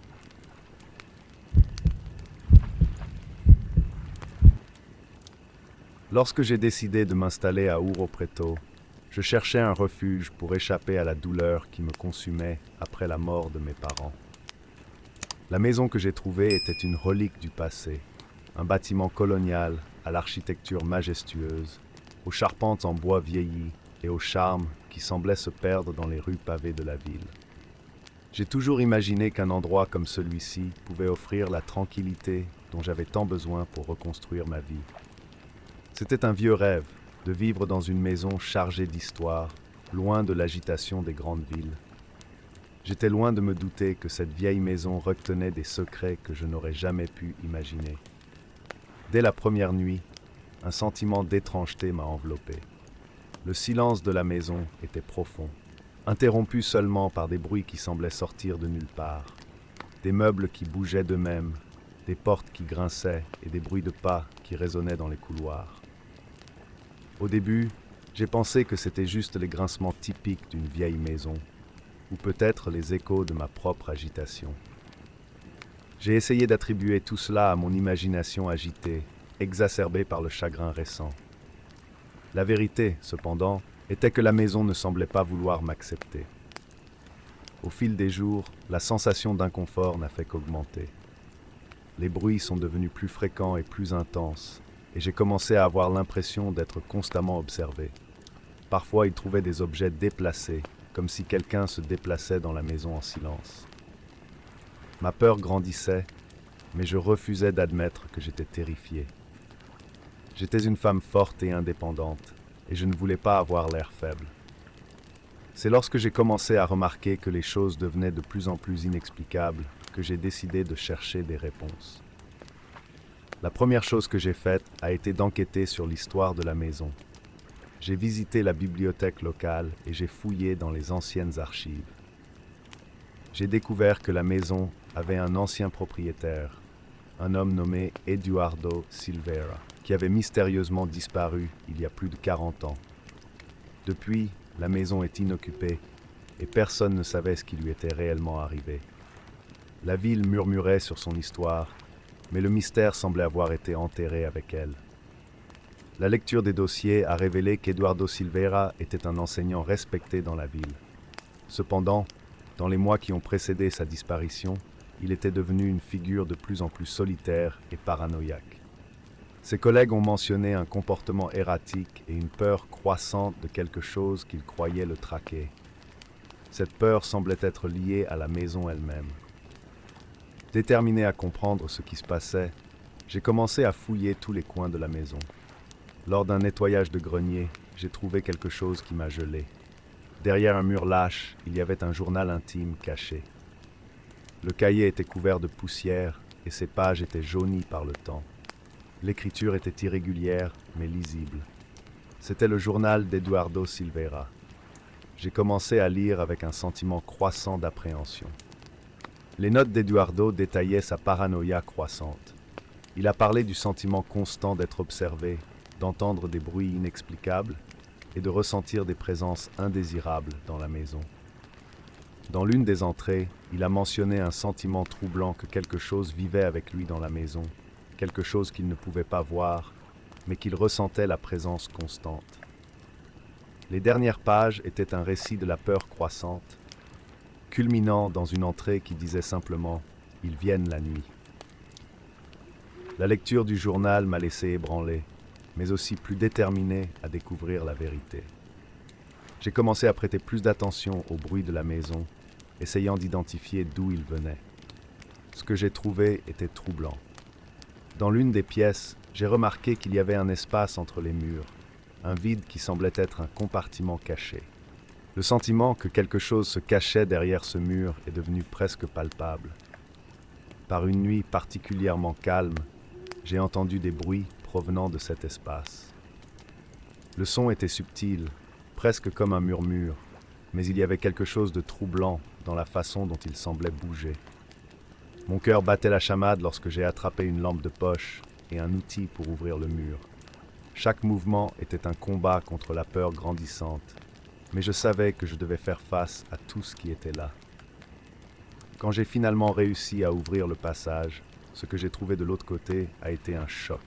Speaker 1: Lorsque j'ai décidé de m'installer à Ouro Preto, je cherchais un refuge pour échapper à la douleur qui me consumait après la mort de mes parents. La maison que j'ai trouvée était une relique du passé, un bâtiment colonial à l'architecture majestueuse, aux charpentes en bois vieilli et au charme qui semblait se perdre dans les rues pavées de la ville. J'ai toujours imaginé qu'un endroit comme celui-ci pouvait offrir la tranquillité dont j'avais tant besoin pour reconstruire ma vie. C'était un vieux rêve de vivre dans une maison chargée d'histoire, loin de l'agitation des grandes villes. J'étais loin de me douter que cette vieille maison retenait des secrets que je n'aurais jamais pu imaginer. Dès la première nuit, un sentiment d'étrangeté m'a enveloppé. Le silence de la maison était profond, interrompu seulement par des bruits qui semblaient sortir de nulle part, des meubles qui bougeaient d'eux-mêmes, des portes qui grinçaient et des bruits de pas qui résonnaient dans les couloirs. Au début, j'ai pensé que c'était juste les grincements typiques d'une vieille maison, ou peut-être les échos de ma propre agitation. J'ai essayé d'attribuer tout cela à mon imagination agitée, exacerbée par le chagrin récent. La vérité, cependant, était que la maison ne semblait pas vouloir m'accepter. Au fil des jours, la sensation d'inconfort n'a fait qu'augmenter. Les bruits sont devenus plus fréquents et plus intenses, et j'ai commencé à avoir l'impression d'être constamment observé. Parfois, il trouvait des objets déplacés, comme si quelqu'un se déplaçait dans la maison en silence. Ma peur grandissait, mais je refusais d'admettre que j'étais terrifié. J'étais une femme forte et indépendante, et je ne voulais pas avoir l'air faible. C'est lorsque j'ai commencé à remarquer que les choses devenaient de plus en plus inexplicables que j'ai décidé de chercher des réponses. La première chose que j'ai faite a été d'enquêter sur l'histoire de la maison. J'ai visité la bibliothèque locale et j'ai fouillé dans les anciennes archives. J'ai découvert que la maison avait un ancien propriétaire, un homme nommé Eduardo Silveira, qui avait mystérieusement disparu il y a plus de 40 ans. Depuis, la maison est inoccupée et personne ne savait ce qui lui était réellement arrivé. La ville murmurait sur son histoire, mais le mystère semblait avoir été enterré avec elle. La lecture des dossiers a révélé qu'Eduardo Silveira était un enseignant respecté dans la ville. Cependant, dans les mois qui ont précédé sa disparition, il était devenu une figure de plus en plus solitaire et paranoïaque. Ses collègues ont mentionné un comportement erratique et une peur croissante de quelque chose qu'ils croyaient le traquer. Cette peur semblait être liée à la maison elle-même. Déterminé à comprendre ce qui se passait, j'ai commencé à fouiller tous les coins de la maison. Lors d'un nettoyage de grenier, j'ai trouvé quelque chose qui m'a gelé. Derrière un mur lâche, il y avait un journal intime caché. Le cahier était couvert de poussière et ses pages étaient jaunies par le temps. L'écriture était irrégulière, mais lisible. C'était le journal d'Eduardo Silveira. J'ai commencé à lire avec un sentiment croissant d'appréhension. Les notes d'Eduardo détaillaient sa paranoïa croissante. Il a parlé du sentiment constant d'être observé, d'entendre des bruits inexplicables et de ressentir des présences indésirables dans la maison. Dans l'une des entrées, il a mentionné un sentiment troublant que quelque chose vivait avec lui dans la maison, quelque chose qu'il ne pouvait pas voir, mais qu'il ressentait la présence constante. Les dernières pages étaient un récit de la peur croissante, culminant dans une entrée qui disait simplement « Ils viennent la nuit ». La lecture du journal m'a laissé ébranlé, mais aussi plus déterminé à découvrir la vérité. J'ai commencé à prêter plus d'attention au bruit de la maison, essayant d'identifier d'où il venait. Ce que j'ai trouvé était troublant. Dans l'une des pièces, j'ai remarqué qu'il y avait un espace entre les murs, un vide qui semblait être un compartiment caché. Le sentiment que quelque chose se cachait derrière ce mur est devenu presque palpable. Par une nuit particulièrement calme, j'ai entendu des bruits provenant de cet espace. Le son était subtil, presque comme un murmure, mais il y avait quelque chose de troublant dans la façon dont il semblait bouger. Mon cœur battait la chamade lorsque j'ai attrapé une lampe de poche et un outil pour ouvrir le mur. Chaque mouvement était un combat contre la peur grandissante, mais je savais que je devais faire face à tout ce qui était là. Quand j'ai finalement réussi à ouvrir le passage, ce que j'ai trouvé de l'autre côté a été un choc.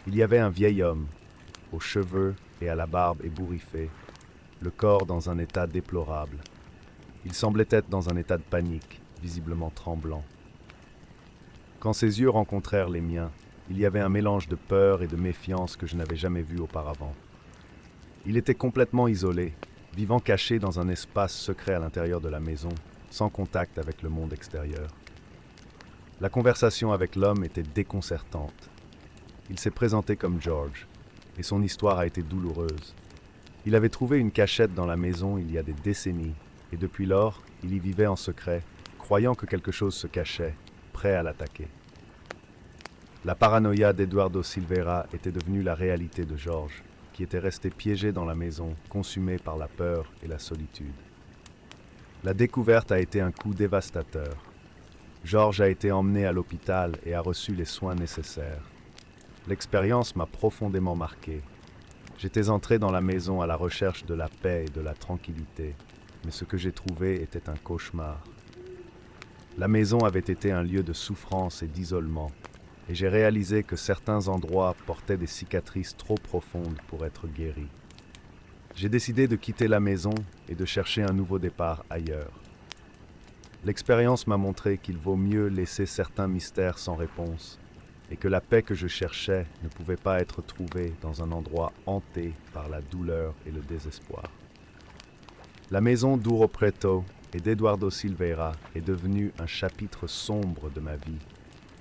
Speaker 1: Il y avait un vieil homme, aux cheveux et à la barbe ébouriffée, le corps dans un état déplorable. Il semblait être dans un état de panique, visiblement tremblant. Quand ses yeux rencontrèrent les miens, il y avait un mélange de peur et de méfiance que je n'avais jamais vu auparavant. Il était complètement isolé, vivant caché dans un espace secret à l'intérieur de la maison, sans contact avec le monde extérieur. La conversation avec l'homme était déconcertante. Il s'est présenté comme George, et son histoire a été douloureuse. Il avait trouvé une cachette dans la maison il y a des décennies, et depuis lors, il y vivait en secret, croyant que quelque chose se cachait, prêt à l'attaquer. La paranoïa d'Eduardo Silveira était devenue la réalité de George, qui était resté piégé dans la maison, consumé par la peur et la solitude. La découverte a été un coup dévastateur. George a été emmené à l'hôpital et a reçu les soins nécessaires. L'expérience m'a profondément marqué. J'étais entré dans la maison à la recherche de la paix et de la tranquillité, mais ce que j'ai trouvé était un cauchemar. La maison avait été un lieu de souffrance et d'isolement, et j'ai réalisé que certains endroits portaient des cicatrices trop profondes pour être guéris. J'ai décidé de quitter la maison et de chercher un nouveau départ ailleurs. L'expérience m'a montré qu'il vaut mieux laisser certains mystères sans réponse, et que la paix que je cherchais ne pouvait pas être trouvée dans un endroit hanté par la douleur et le désespoir. La maison d'Ouro Preto et d'Eduardo Silveira est devenue un chapitre sombre de ma vie,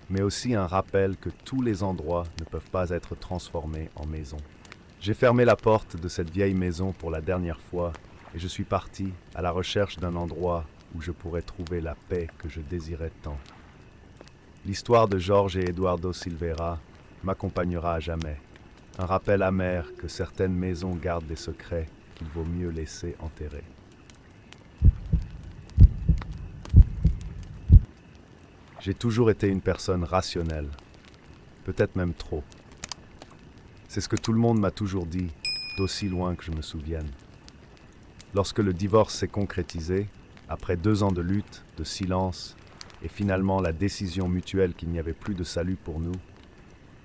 Speaker 1: mais aussi un rappel que tous les endroits ne peuvent pas être transformés en maison. J'ai fermé la porte de cette vieille maison pour la dernière fois et je suis parti à la recherche d'un endroit où je pourrais trouver la paix que je désirais tant. L'histoire de George et Eduardo Silveira m'accompagnera à jamais. Un rappel amer que certaines maisons gardent des secrets qu'il vaut mieux laisser enterrer. J'ai toujours été une personne rationnelle, peut-être même trop. C'est ce que tout le monde m'a toujours dit, d'aussi loin que je me souvienne. Lorsque le divorce s'est concrétisé, après 2 ans de lutte, de silence, et finalement la décision mutuelle qu'il n'y avait plus de salut pour nous,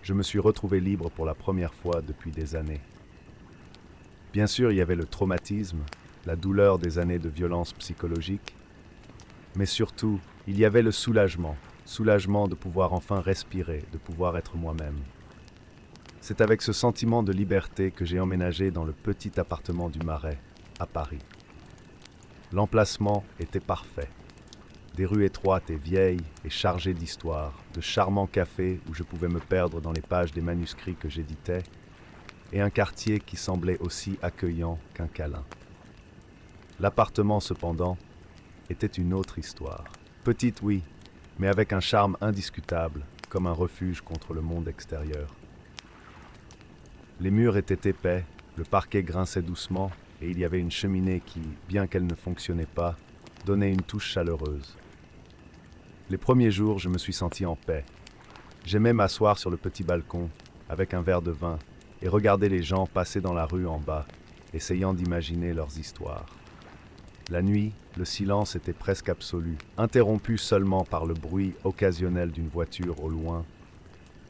Speaker 1: je me suis retrouvé libre pour la première fois depuis des années. Bien sûr, il y avait le traumatisme, la douleur des années de violence psychologique, mais surtout, il y avait le soulagement de pouvoir enfin respirer, de pouvoir être moi-même. C'est avec ce sentiment de liberté que j'ai emménagé dans le petit appartement du Marais, à Paris. L'emplacement était parfait. Des rues étroites et vieilles et chargées d'histoire, de charmants cafés où je pouvais me perdre dans les pages des manuscrits que j'éditais, et un quartier qui semblait aussi accueillant qu'un câlin. L'appartement, cependant, était une autre histoire. Petite, oui, mais avec un charme indiscutable, comme un refuge contre le monde extérieur. Les murs étaient épais, le parquet grinçait doucement, et il y avait une cheminée qui, bien qu'elle ne fonctionnait pas, donnait une touche chaleureuse. Les premiers jours, je me suis senti en paix. J'aimais m'asseoir sur le petit balcon, avec un verre de vin, et regarder les gens passer dans la rue en bas, essayant d'imaginer leurs histoires. La nuit, le silence était presque absolu, interrompu seulement par le bruit occasionnel d'une voiture au loin,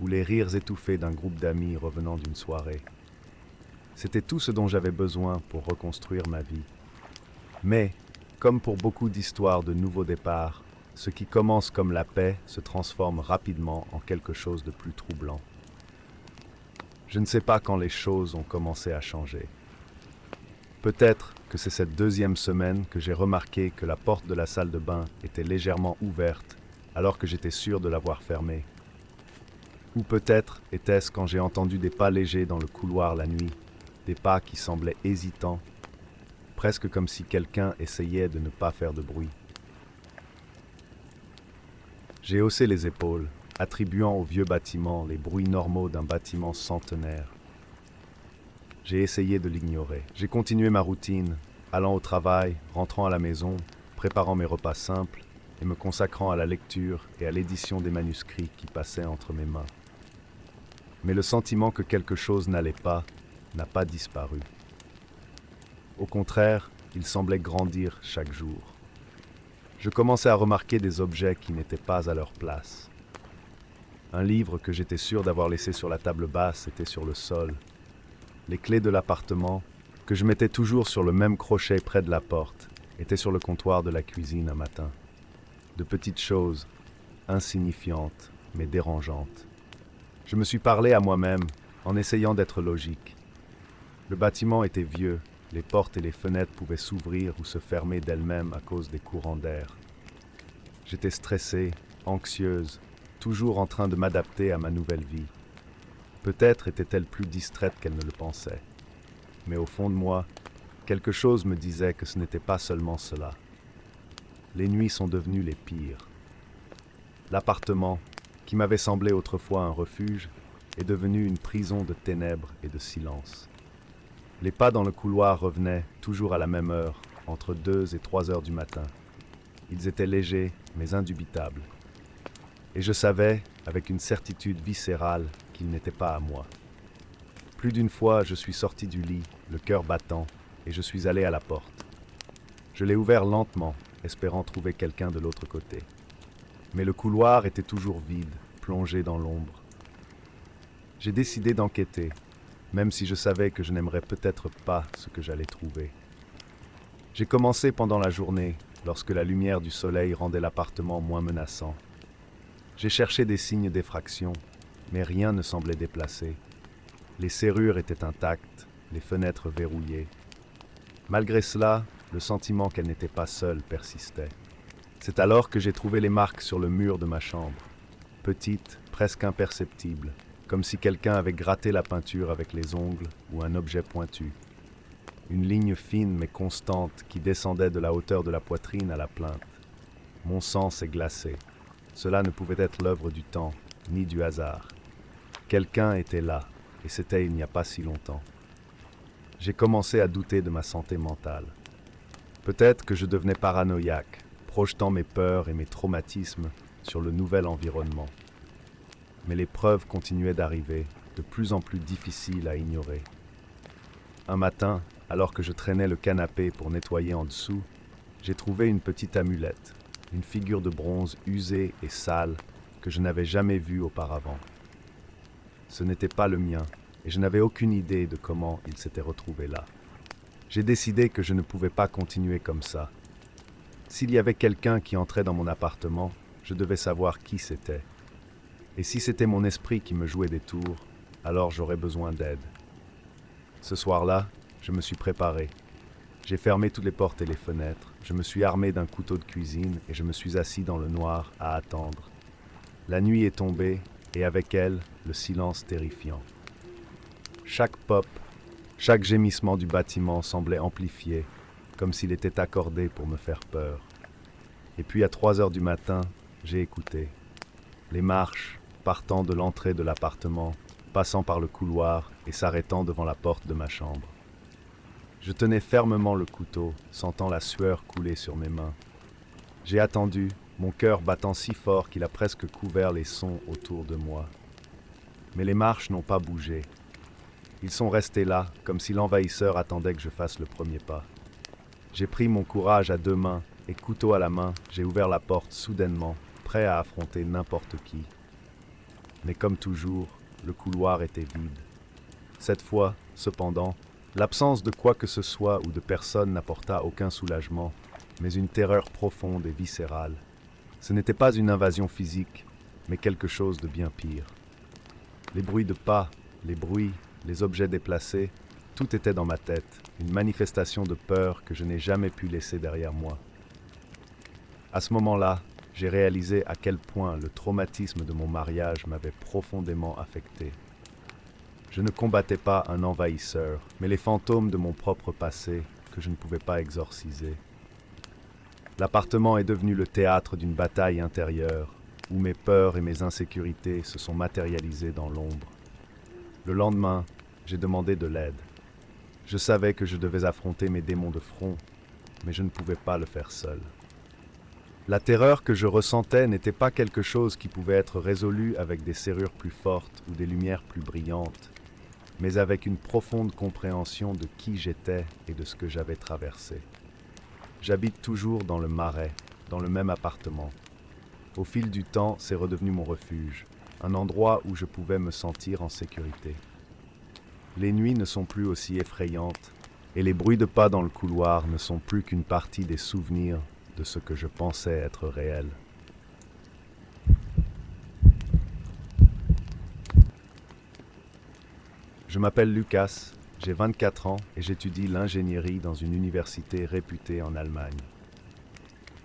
Speaker 1: ou les rires étouffés d'un groupe d'amis revenant d'une soirée. C'était tout ce dont j'avais besoin pour reconstruire ma vie. Mais, comme pour beaucoup d'histoires de nouveaux départs, ce qui commence comme la paix se transforme rapidement en quelque chose de plus troublant. Je ne sais pas quand les choses ont commencé à changer. Peut-être que c'est cette 2e semaine que j'ai remarqué que la porte de la salle de bain était légèrement ouverte alors que j'étais sûr de l'avoir fermée. Ou peut-être était-ce quand j'ai entendu des pas légers dans le couloir la nuit, des pas qui semblaient hésitants, presque comme si quelqu'un essayait de ne pas faire de bruit. J'ai haussé les épaules, attribuant au vieux bâtiment les bruits normaux d'un bâtiment centenaire. J'ai essayé de l'ignorer. J'ai continué ma routine, allant au travail, rentrant à la maison, préparant mes repas simples et me consacrant à la lecture et à l'édition des manuscrits qui passaient entre mes mains. Mais le sentiment que quelque chose n'allait pas n'a pas disparu. Au contraire, il semblait grandir chaque jour. Je commençais à remarquer des objets qui n'étaient pas à leur place. Un livre que j'étais sûr d'avoir laissé sur la table basse était sur le sol. Les clés de l'appartement, que je mettais toujours sur le même crochet près de la porte, étaient sur le comptoir de la cuisine un matin. De petites choses, insignifiantes, mais dérangeantes. Je me suis parlé à moi-même, en essayant d'être logique. Le bâtiment était vieux, les portes et les fenêtres pouvaient s'ouvrir ou se fermer d'elles-mêmes à cause des courants d'air. J'étais stressée, anxieuse, toujours en train de m'adapter à ma nouvelle vie. Peut-être était-elle plus distraite qu'elle ne le pensait. Mais au fond de moi, quelque chose me disait que ce n'était pas seulement cela. Les nuits sont devenues les pires. L'appartement, qui m'avait semblé autrefois un refuge, est devenu une prison de ténèbres et de silence. Les pas dans le couloir revenaient, toujours à la même heure, entre 2 et 3 heures du matin. Ils étaient légers, mais indubitables. Et je savais, avec une certitude viscérale, qu'ils n'étaient pas à moi. Plus d'une fois, je suis sorti du lit, le cœur battant, et je suis allé à la porte. Je l'ai ouvert lentement, espérant trouver quelqu'un de l'autre côté. Mais le couloir était toujours vide, plongé dans l'ombre. J'ai décidé d'enquêter, même si je savais que je n'aimerais peut-être pas ce que j'allais trouver. J'ai commencé pendant la journée, lorsque la lumière du soleil rendait l'appartement moins menaçant. J'ai cherché des signes d'effraction, mais rien ne semblait déplacé. Les serrures étaient intactes, les fenêtres verrouillées. Malgré cela, le sentiment qu'elle n'était pas seule persistait. C'est alors que j'ai trouvé les marques sur le mur de ma chambre, petites, presque imperceptibles, comme si quelqu'un avait gratté la peinture avec les ongles ou un objet pointu. Une ligne fine mais constante qui descendait de la hauteur de la poitrine à la plainte. Mon sang s'est glacé. Cela ne pouvait être l'œuvre du temps, ni du hasard. Quelqu'un était là, et c'était il n'y a pas si longtemps. J'ai commencé à douter de ma santé mentale. Peut-être que je devenais paranoïaque, projetant mes peurs et mes traumatismes sur le nouvel environnement. Mais les preuves continuaient d'arriver, de plus en plus difficiles à ignorer. Un matin, alors que je traînais le canapé pour nettoyer en dessous, j'ai trouvé une petite amulette, une figure de bronze usée et sale que je n'avais jamais vue auparavant. Ce n'était pas le mien, et je n'avais aucune idée de comment il s'était retrouvé là. J'ai décidé que je ne pouvais pas continuer comme ça. S'il y avait quelqu'un qui entrait dans mon appartement, je devais savoir qui c'était. Et si c'était mon esprit qui me jouait des tours, alors j'aurais besoin d'aide. Ce soir-là, je me suis préparé. J'ai fermé toutes les portes et les fenêtres, je me suis armé d'un couteau de cuisine et je me suis assis dans le noir à attendre. La nuit est tombée et avec elle, le silence terrifiant. Chaque pop, chaque gémissement du bâtiment semblait amplifié, comme s'il était accordé pour me faire peur. Et puis à 3 heures du matin, j'ai écouté. Les marches, partant de l'entrée de l'appartement, passant par le couloir et s'arrêtant devant la porte de ma chambre. Je tenais fermement le couteau, sentant la sueur couler sur mes mains. J'ai attendu, mon cœur battant si fort qu'il a presque couvert les sons autour de moi. Mais les marches n'ont pas bougé. Ils sont restés là, comme si l'envahisseur attendait que je fasse le premier pas. J'ai pris mon courage à 2 mains, et couteau à la main, j'ai ouvert la porte soudainement, prêt à affronter n'importe qui. Mais comme toujours, le couloir était vide. Cette fois, cependant, l'absence de quoi que ce soit ou de personne n'apporta aucun soulagement, mais une terreur profonde et viscérale. Ce n'était pas une invasion physique, mais quelque chose de bien pire. Les bruits de pas, les bruits, les objets déplacés, tout était dans ma tête, une manifestation de peur que je n'ai jamais pu laisser derrière moi. À ce moment-là, j'ai réalisé à quel point le traumatisme de mon mariage m'avait profondément affecté. Je ne combattais pas un envahisseur, mais les fantômes de mon propre passé que je ne pouvais pas exorciser. L'appartement est devenu le théâtre d'une bataille intérieure, où mes peurs et mes insécurités se sont matérialisées dans l'ombre. Le lendemain, j'ai demandé de l'aide. Je savais que je devais affronter mes démons de front, mais je ne pouvais pas le faire seul. La terreur que je ressentais n'était pas quelque chose qui pouvait être résolu avec des serrures plus fortes ou des lumières plus brillantes, mais avec une profonde compréhension de qui j'étais et de ce que j'avais traversé. J'habite toujours dans le Marais, dans le même appartement. Au fil du temps, c'est redevenu mon refuge, un endroit où je pouvais me sentir en sécurité. Les nuits ne sont plus aussi effrayantes, et les bruits de pas dans le couloir ne sont plus qu'une partie des souvenirs de ce que je pensais être réel. Je m'appelle Lucas, j'ai 24 ans et j'étudie l'ingénierie dans une université réputée en Allemagne.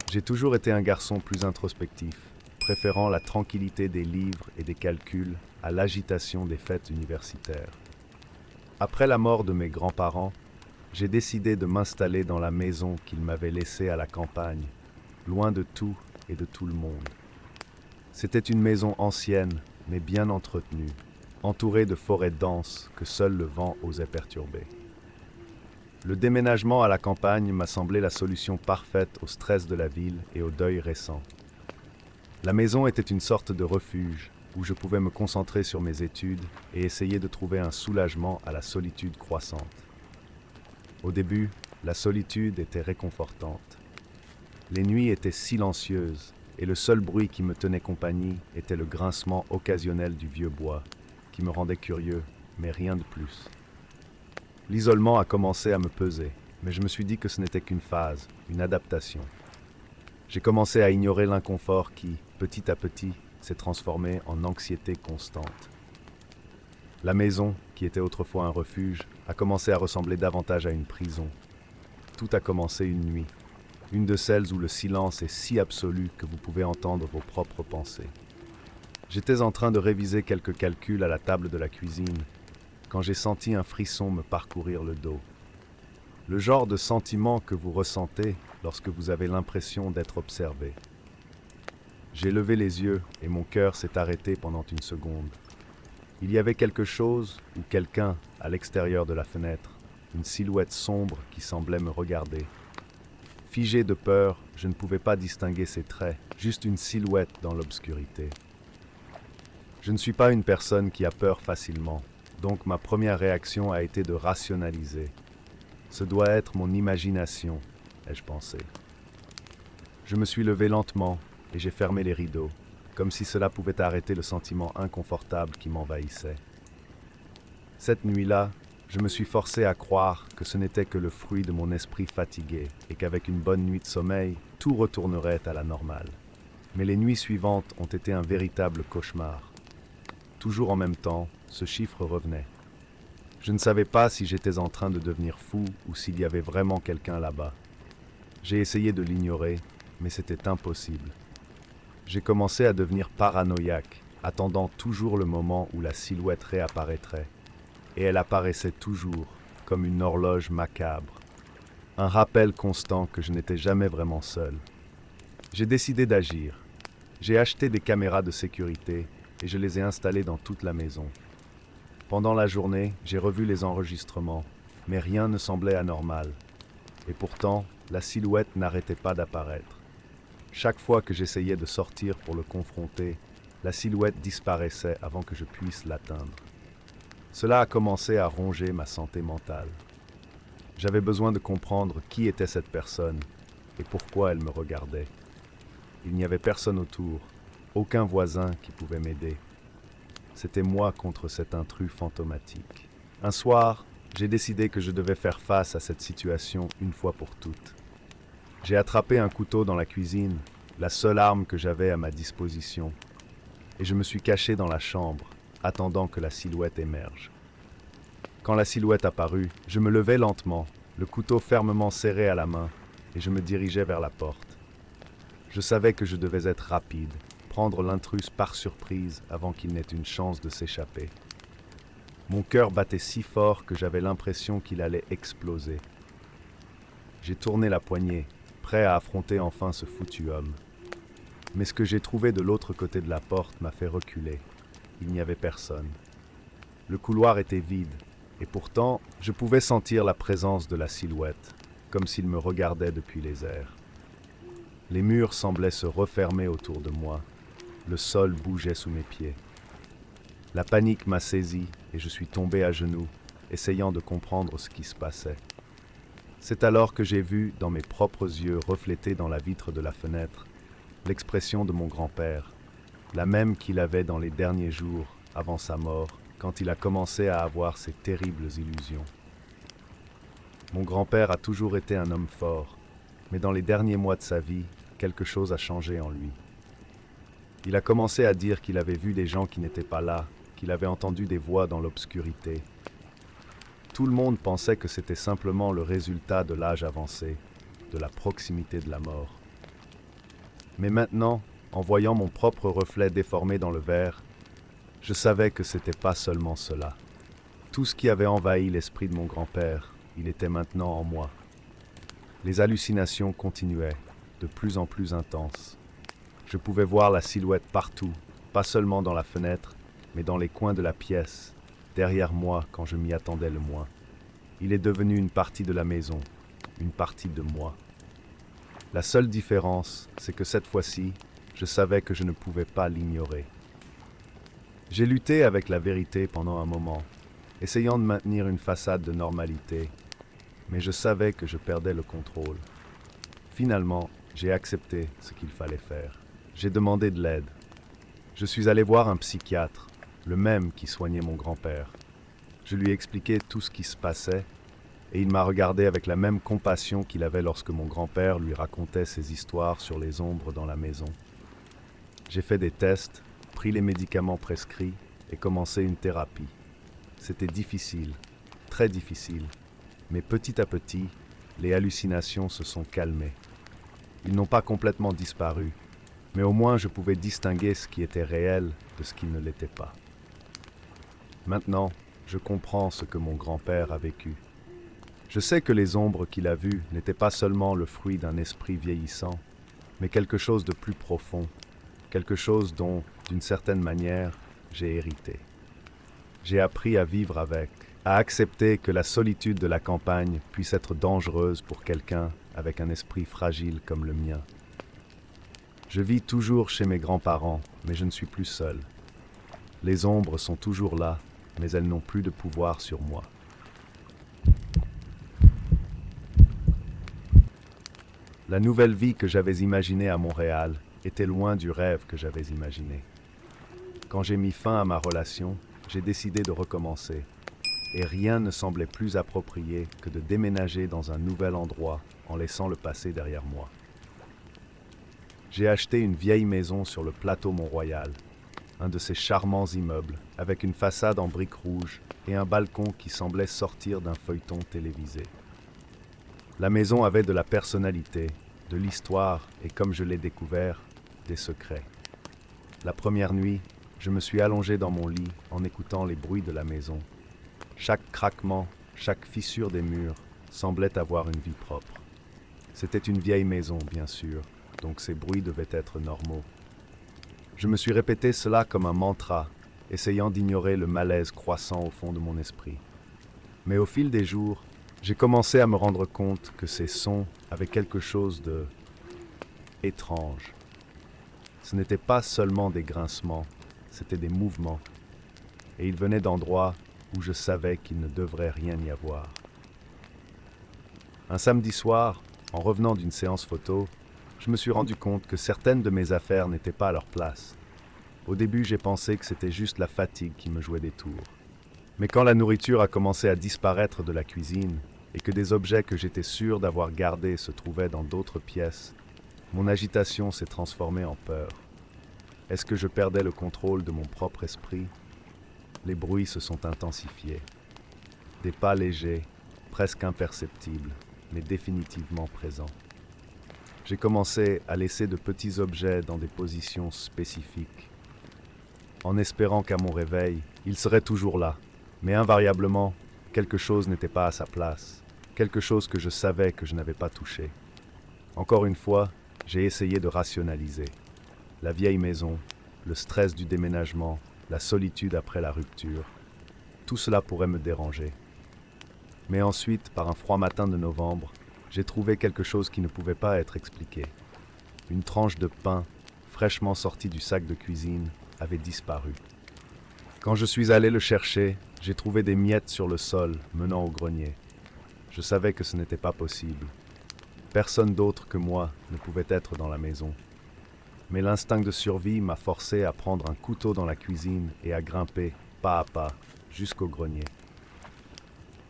Speaker 1: J'ai toujours été un garçon plus introspectif, préférant la tranquillité des livres et des calculs à l'agitation des fêtes universitaires. Après la mort de mes grands-parents, j'ai décidé de m'installer dans la maison qu'ils m'avaient laissée à la campagne, loin de tout et de tout le monde. C'était une maison ancienne, mais bien entretenue, entourée de forêts denses que seul le vent osait perturber. Le déménagement à la campagne m'a semblé la solution parfaite au stress de la ville et au deuil récent. La maison était une sorte de refuge où je pouvais me concentrer sur mes études et essayer de trouver un soulagement à la solitude croissante. Au début, la solitude était réconfortante. Les nuits étaient silencieuses et le seul bruit qui me tenait compagnie était le grincement occasionnel du vieux bois, qui me rendait curieux, mais rien de plus. L'isolement a commencé à me peser, mais je me suis dit que ce n'était qu'une phase, une adaptation. J'ai commencé à ignorer l'inconfort qui, petit à petit, s'est transformé en anxiété constante. La maison, qui était autrefois un refuge, a commencé à ressembler davantage à une prison. Tout a commencé une nuit, une de celles où le silence est si absolu que vous pouvez entendre vos propres pensées. J'étais en train de réviser quelques calculs à la table de la cuisine, quand j'ai senti un frisson me parcourir le dos. Le genre de sentiment que vous ressentez lorsque vous avez l'impression d'être observé. J'ai levé les yeux et mon cœur s'est arrêté pendant une seconde. Il y avait quelque chose ou quelqu'un à l'extérieur de la fenêtre, une silhouette sombre qui semblait me regarder. Figé de peur, je ne pouvais pas distinguer ses traits, juste une silhouette dans l'obscurité. Je ne suis pas une personne qui a peur facilement, donc ma première réaction a été de rationaliser. Ce doit être mon imagination, ai-je pensé. Je me suis levé lentement et j'ai fermé les rideaux, comme si cela pouvait arrêter le sentiment inconfortable qui m'envahissait. Cette nuit-là, je me suis forcé à croire que ce n'était que le fruit de mon esprit fatigué et qu'avec une bonne nuit de sommeil, tout retournerait à la normale. Mais les nuits suivantes ont été un véritable cauchemar. Toujours en même temps, ce chiffre revenait. Je ne savais pas si j'étais en train de devenir fou ou s'il y avait vraiment quelqu'un là-bas. J'ai essayé de l'ignorer, mais c'était impossible. J'ai commencé à devenir paranoïaque, attendant toujours le moment où la silhouette réapparaîtrait. Et elle apparaissait toujours, comme une horloge macabre. Un rappel constant que je n'étais jamais vraiment seul. J'ai décidé d'agir. J'ai acheté des caméras de sécurité et je les ai installées dans toute la maison. Pendant la journée, j'ai revu les enregistrements, mais rien ne semblait anormal. Et pourtant, la silhouette n'arrêtait pas d'apparaître. Chaque fois que j'essayais de sortir pour le confronter, la silhouette disparaissait avant que je puisse l'atteindre. Cela a commencé à ronger ma santé mentale. J'avais besoin de comprendre qui était cette personne et pourquoi elle me regardait. Il n'y avait personne autour, aucun voisin qui pouvait m'aider. C'était moi contre cet intrus fantomatique. Un soir, j'ai décidé que je devais faire face à cette situation une fois pour toutes. J'ai attrapé un couteau dans la cuisine, la seule arme que j'avais à ma disposition, et je me suis caché dans la chambre, attendant que la silhouette émerge. Quand la silhouette apparut, je me levai lentement, le couteau fermement serré à la main, et je me dirigeais vers la porte. Je savais que je devais être rapide, prendre l'intrus par surprise avant qu'il n'ait une chance de s'échapper. Mon cœur battait si fort que j'avais l'impression qu'il allait exploser. J'ai tourné la poignée, prêt à affronter enfin ce foutu homme. Mais ce que j'ai trouvé de l'autre côté de la porte m'a fait reculer. Il n'y avait personne. Le couloir était vide, et pourtant, je pouvais sentir la présence de la silhouette, comme s'il me regardait depuis les airs. Les murs semblaient se refermer autour de moi. Le sol bougeait sous mes pieds. La panique m'a saisi et je suis tombé à genoux, essayant de comprendre ce qui se passait. C'est alors que j'ai vu, dans mes propres yeux reflétés dans la vitre de la fenêtre, l'expression de mon grand-père, la même qu'il avait dans les derniers jours avant sa mort, quand il a commencé à avoir ces terribles illusions. Mon grand-père a toujours été un homme fort, mais dans les derniers mois de sa vie, quelque chose a changé en lui. Il a commencé à dire qu'il avait vu des gens qui n'étaient pas là, qu'il avait entendu des voix dans l'obscurité, Tout le monde pensait que c'était simplement le résultat de l'âge avancé, de la proximité de la mort. Mais maintenant, en voyant mon propre reflet déformé dans le verre, je savais que c'était pas seulement cela. Tout ce qui avait envahi l'esprit de mon grand-père, il était maintenant en moi. Les hallucinations continuaient, de plus en plus intenses. Je pouvais voir la silhouette partout, pas seulement dans la fenêtre, mais dans les coins de la pièce, derrière moi quand je m'y attendais le moins. Il est devenu une partie de la maison, une partie de moi. La seule différence, c'est que cette fois-ci, je savais que je ne pouvais pas l'ignorer. J'ai lutté avec la vérité pendant un moment, essayant de maintenir une façade de normalité, mais je savais que je perdais le contrôle. Finalement, j'ai accepté ce qu'il fallait faire. J'ai demandé de l'aide. Je suis allé voir un psychiatre, le même qui soignait mon grand-père. Je lui ai expliqué tout ce qui se passait, et il m'a regardé avec la même compassion qu'il avait lorsque mon grand-père lui racontait ses histoires sur les ombres dans la maison. J'ai fait des tests, pris les médicaments prescrits et commencé une thérapie. C'était difficile, très difficile, mais petit à petit, les hallucinations se sont calmées. Ils n'ont pas complètement disparu, mais au moins je pouvais distinguer ce qui était réel de ce qui ne l'était pas. Maintenant, je comprends ce que mon grand-père a vécu. Je sais que les ombres qu'il a vues n'étaient pas seulement le fruit d'un esprit vieillissant, mais quelque chose de plus profond, quelque chose dont, d'une certaine manière, j'ai hérité. J'ai appris à vivre avec, à accepter que la solitude de la campagne puisse être dangereuse pour quelqu'un avec un esprit fragile comme le mien. Je vis toujours chez mes grands-parents, mais je ne suis plus seul. Les ombres sont toujours là, mais elles n'ont plus de pouvoir sur moi. La nouvelle vie que j'avais imaginée à Montréal était loin du rêve que j'avais imaginé. Quand j'ai mis fin à ma relation, j'ai décidé de recommencer. Et rien ne semblait plus approprié que de déménager dans un nouvel endroit en laissant le passé derrière moi. J'ai acheté une vieille maison sur le plateau Mont-Royal, un de ces charmants immeubles avec une façade en briques rouges et un balcon qui semblait sortir d'un feuilleton télévisé. La maison avait de la personnalité, de l'histoire et, comme je l'ai découvert, des secrets. La première nuit, je me suis allongé dans mon lit en écoutant les bruits de la maison. Chaque craquement, chaque fissure des murs semblait avoir une vie propre. C'était une vieille maison, bien sûr, donc ces bruits devaient être normaux. Je me suis répété cela comme un mantra, essayant d'ignorer le malaise croissant au fond de mon esprit. Mais au fil des jours, j'ai commencé à me rendre compte que ces sons avaient quelque chose de étrange. Ce n'étaient pas seulement des grincements, c'étaient des mouvements. Et ils venaient d'endroits où je savais qu'il ne devrait rien y avoir. Un samedi soir, en revenant d'une séance photo, je me suis rendu compte que certaines de mes affaires n'étaient pas à leur place. Au début, j'ai pensé que c'était juste la fatigue qui me jouait des tours. Mais quand la nourriture a commencé à disparaître de la cuisine et que des objets que j'étais sûr d'avoir gardés se trouvaient dans d'autres pièces, mon agitation s'est transformée en peur. Est-ce que je perdais le contrôle de mon propre esprit? Les bruits se sont intensifiés. Des pas légers, presque imperceptibles, mais définitivement présents. J'ai commencé à laisser de petits objets dans des positions spécifiques, en espérant qu'à mon réveil, ils seraient toujours là. Mais invariablement, quelque chose n'était pas à sa place, quelque chose que je savais que je n'avais pas touché. Encore une fois, j'ai essayé de rationaliser. La vieille maison, le stress du déménagement, la solitude après la rupture, tout cela pourrait me déranger. Mais ensuite, par un froid matin de novembre, j'ai trouvé quelque chose qui ne pouvait pas être expliqué. Une tranche de pain, fraîchement sortie du sac de cuisine, avait disparu. Quand je suis allé le chercher, j'ai trouvé des miettes sur le sol menant au grenier. Je savais que ce n'était pas possible. Personne d'autre que moi ne pouvait être dans la maison. Mais l'instinct de survie m'a forcé à prendre un couteau dans la cuisine et à grimper, pas à pas, jusqu'au grenier.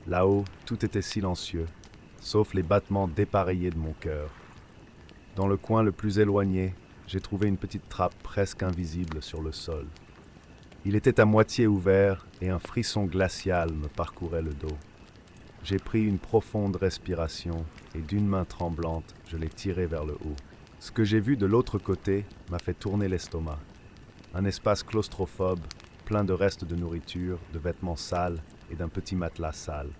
Speaker 1: Là-haut, tout était silencieux, sauf les battements dépareillés de mon cœur. Dans le coin le plus éloigné, j'ai trouvé une petite trappe presque invisible sur le sol. Il était à moitié ouvert et un frisson glacial me parcourait le dos. J'ai pris une profonde respiration et d'une main tremblante, je l'ai tiré vers le haut. Ce que j'ai vu de l'autre côté m'a fait tourner l'estomac. Un espace claustrophobe, plein de restes de nourriture, de vêtements sales et d'un petit matelas sale.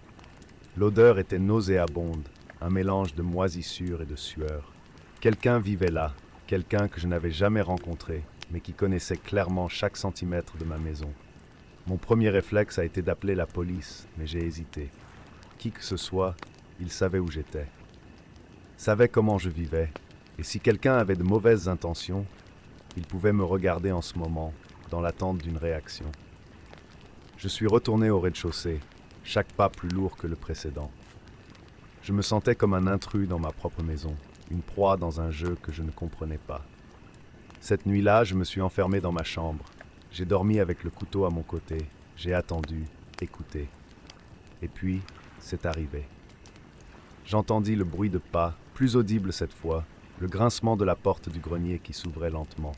Speaker 1: L'odeur était nauséabonde, un mélange de moisissure et de sueur. Quelqu'un vivait là, quelqu'un que je n'avais jamais rencontré, mais qui connaissait clairement chaque centimètre de ma maison. Mon premier réflexe a été d'appeler la police, mais j'ai hésité. Qui que ce soit, il savait où j'étais. Savait comment je vivais, et si quelqu'un avait de mauvaises intentions, il pouvait me regarder en ce moment, dans l'attente d'une réaction. Je suis retourné au rez-de-chaussée, chaque pas plus lourd que le précédent. Je me sentais comme un intrus dans ma propre maison, une proie dans un jeu que je ne comprenais pas. Cette nuit-là, je me suis enfermé dans ma chambre. J'ai dormi avec le couteau à mon côté, j'ai attendu, écouté. Et puis, c'est arrivé. J'entendis le bruit de pas, plus audible cette fois, le grincement de la porte du grenier qui s'ouvrait lentement.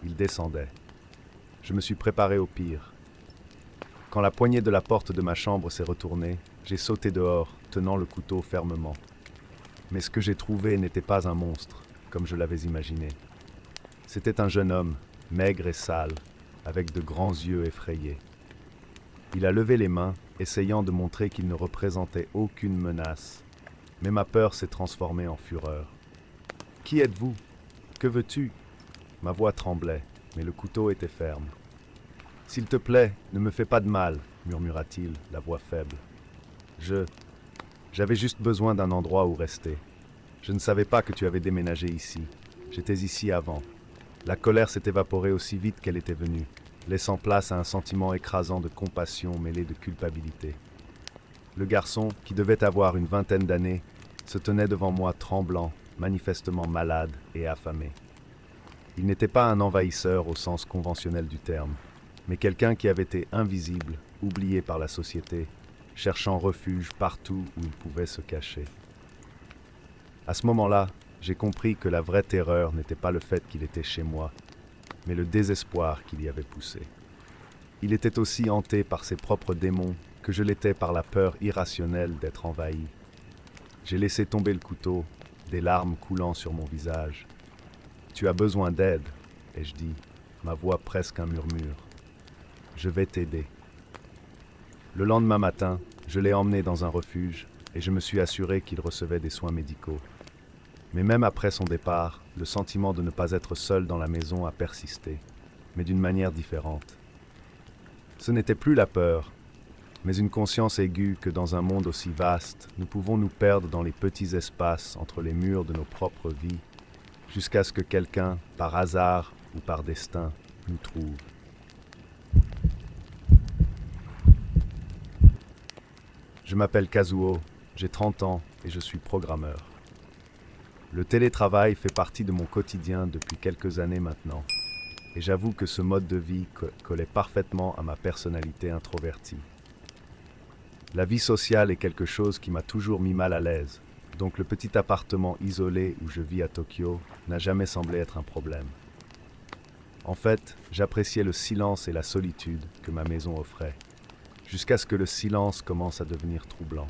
Speaker 1: Il descendait. Je me suis préparé au pire. Quand la poignée de la porte de ma chambre s'est retournée, j'ai sauté dehors, tenant le couteau fermement. Mais ce que j'ai trouvé n'était pas un monstre, comme je l'avais imaginé. C'était un jeune homme, maigre et sale, avec de grands yeux effrayés. Il a levé les mains, essayant de montrer qu'il ne représentait aucune menace. Mais ma peur s'est transformée en fureur. « Qui êtes-vous ? Que veux-tu » Ma voix tremblait, mais le couteau était ferme. « S'il te plaît, ne me fais pas de mal, » murmura-t-il, la voix faible. J'avais juste besoin d'un endroit où rester. Je ne savais pas que tu avais déménagé ici. J'étais ici avant. La colère s'est évaporée aussi vite qu'elle était venue, laissant place à un sentiment écrasant de compassion mêlé de culpabilité. Le garçon, qui devait avoir une vingtaine d'années, se tenait devant moi tremblant, manifestement malade et affamé. Il n'était pas un envahisseur au sens conventionnel du terme, mais quelqu'un qui avait été invisible, oublié par la société, cherchant refuge partout où il pouvait se cacher. À ce moment-là, j'ai compris que la vraie terreur n'était pas le fait qu'il était chez moi, mais le désespoir qu'il y avait poussé. Il était aussi hanté par ses propres démons que je l'étais par la peur irrationnelle d'être envahi. J'ai laissé tomber le couteau, des larmes coulant sur mon visage. « Tu as besoin d'aide » ai-je dit, ma voix presque un murmure. « Je vais t'aider. » Le lendemain matin, je l'ai emmené dans un refuge et je me suis assuré qu'il recevait des soins médicaux. Mais même après son départ, le sentiment de ne pas être seul dans la maison a persisté, mais d'une manière différente. Ce n'était plus la peur, mais une conscience aiguë que dans un monde aussi vaste, nous pouvons nous perdre dans les petits espaces entre les murs de nos propres vies, jusqu'à ce que quelqu'un, par hasard ou par destin, nous trouve. Je m'appelle Kazuo, j'ai 30 ans et je suis programmeur. Le télétravail fait partie de mon quotidien depuis quelques années maintenant, et j'avoue que ce mode de vie collait parfaitement à ma personnalité introvertie. La vie sociale est quelque chose qui m'a toujours mis mal à l'aise, donc le petit appartement isolé où je vis à Tokyo n'a jamais semblé être un problème. En fait, j'appréciais le silence et la solitude que ma maison offrait, jusqu'à ce que le silence commence à devenir troublant.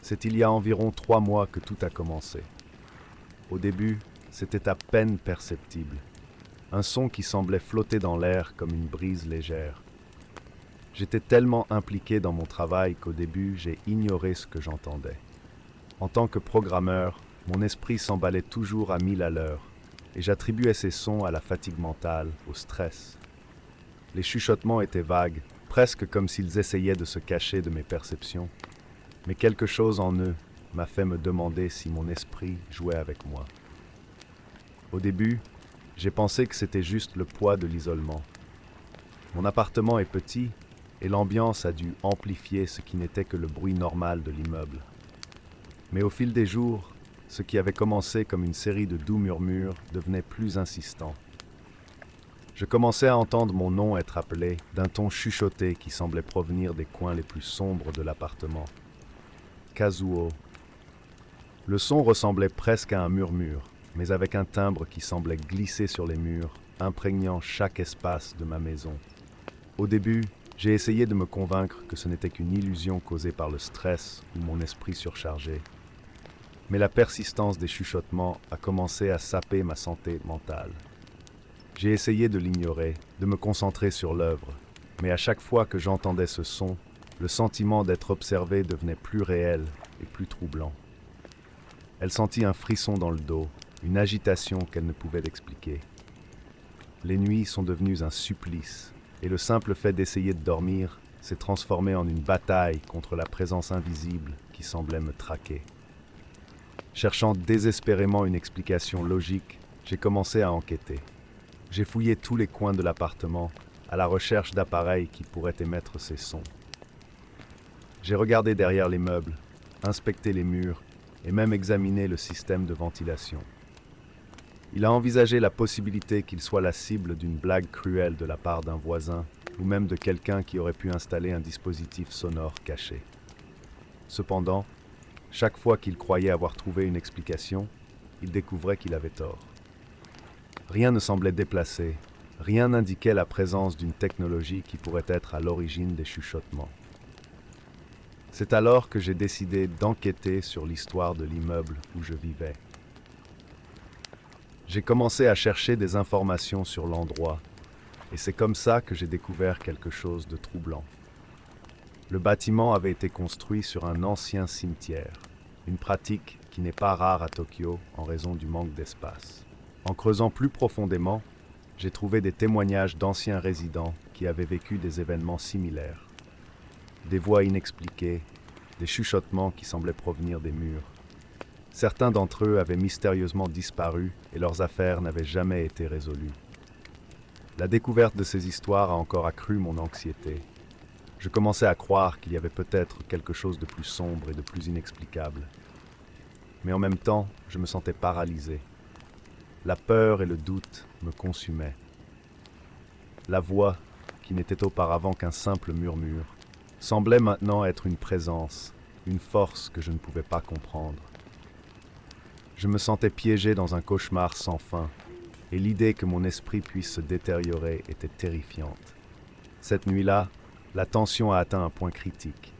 Speaker 1: C'est il y a environ 3 mois que tout a commencé. Au début, c'était à peine perceptible, un son qui semblait flotter dans l'air comme une brise légère. J'étais tellement impliqué dans mon travail qu'au début, j'ai ignoré ce que j'entendais. En tant que programmeur, mon esprit s'emballait toujours à 1000 à l'heure, et j'attribuais ces sons à la fatigue mentale, au stress. Les chuchotements étaient vagues, presque comme s'ils essayaient de se cacher de mes perceptions, mais quelque chose en eux m'a fait me demander si mon esprit jouait avec moi. Au début, j'ai pensé que c'était juste le poids de l'isolement. Mon appartement est petit et l'ambiance a dû amplifier ce qui n'était que le bruit normal de l'immeuble. Mais au fil des jours, ce qui avait commencé comme une série de doux murmures devenait plus insistant. Je commençais à entendre mon nom être appelé d'un ton chuchoté qui semblait provenir des coins les plus sombres de l'appartement. Kazuo. Le son ressemblait presque à un murmure, mais avec un timbre qui semblait glisser sur les murs, imprégnant chaque espace de ma maison. Au début, J'ai essayé de me convaincre que ce n'était qu'une illusion causée par le stress ou mon esprit surchargé. Mais la persistance des chuchotements a commencé à saper ma santé mentale. J'ai essayé de l'ignorer, de me concentrer sur l'œuvre, mais à chaque fois que j'entendais ce son, le sentiment d'être observé devenait plus réel et plus troublant. Elle sentit un frisson dans le dos, une agitation qu'elle ne pouvait expliquer. Les nuits sont devenues un supplice, et le simple fait d'essayer de dormir s'est transformé en une bataille contre la présence invisible qui semblait me traquer. Cherchant désespérément une explication logique, j'ai commencé à enquêter. J'ai fouillé tous les coins de l'appartement à la recherche d'appareils qui pourraient émettre ces sons. J'ai regardé derrière les meubles, inspecté les murs et même examiné le système de ventilation. Il a envisagé la possibilité qu'il soit la cible d'une blague cruelle de la part d'un voisin ou même de quelqu'un qui aurait pu installer un dispositif sonore caché. Cependant, chaque fois qu'il croyait avoir trouvé une explication, il découvrait qu'il avait tort. Rien ne semblait déplacé, rien n'indiquait la présence d'une technologie qui pourrait être à l'origine des chuchotements. C'est alors que j'ai décidé d'enquêter sur l'histoire de l'immeuble où je vivais. J'ai commencé à chercher des informations sur l'endroit, et c'est comme ça que j'ai découvert quelque chose de troublant. Le bâtiment avait été construit sur un ancien cimetière, une pratique qui n'est pas rare à Tokyo en raison du manque d'espace. En creusant plus profondément, j'ai trouvé des témoignages d'anciens résidents qui avaient vécu des événements similaires. Des voix inexpliquées, des chuchotements qui semblaient provenir des murs. Certains d'entre eux avaient mystérieusement disparu et leurs affaires n'avaient jamais été résolues. La découverte de ces histoires a encore accru mon anxiété. Je commençais à croire qu'il y avait peut-être quelque chose de plus sombre et de plus inexplicable. Mais en même temps, je me sentais paralysé. La peur et le doute me consumaient. La voix, qui n'était auparavant qu'un simple murmure, semblait maintenant être une présence, une force que je ne pouvais pas comprendre. Je me sentais piégé dans un cauchemar sans fin, et l'idée que mon esprit puisse se détériorer était terrifiante. Cette nuit-là, la tension a atteint un point critique.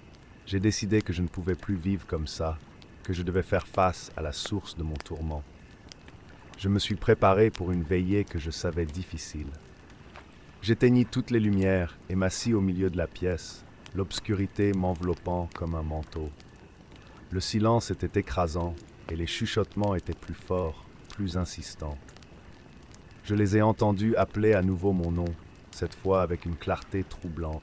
Speaker 1: J'ai décidé que je ne pouvais plus vivre comme ça, que je devais faire face à la source de mon tourment. Je me suis préparé pour une veillée que je savais difficile. J'éteignis toutes les lumières et m'assis au milieu de la pièce, l'obscurité m'enveloppant comme un manteau. Le silence était écrasant et les chuchotements étaient plus forts, plus insistants. Je les ai entendus appeler à nouveau mon nom, cette fois avec une clarté troublante.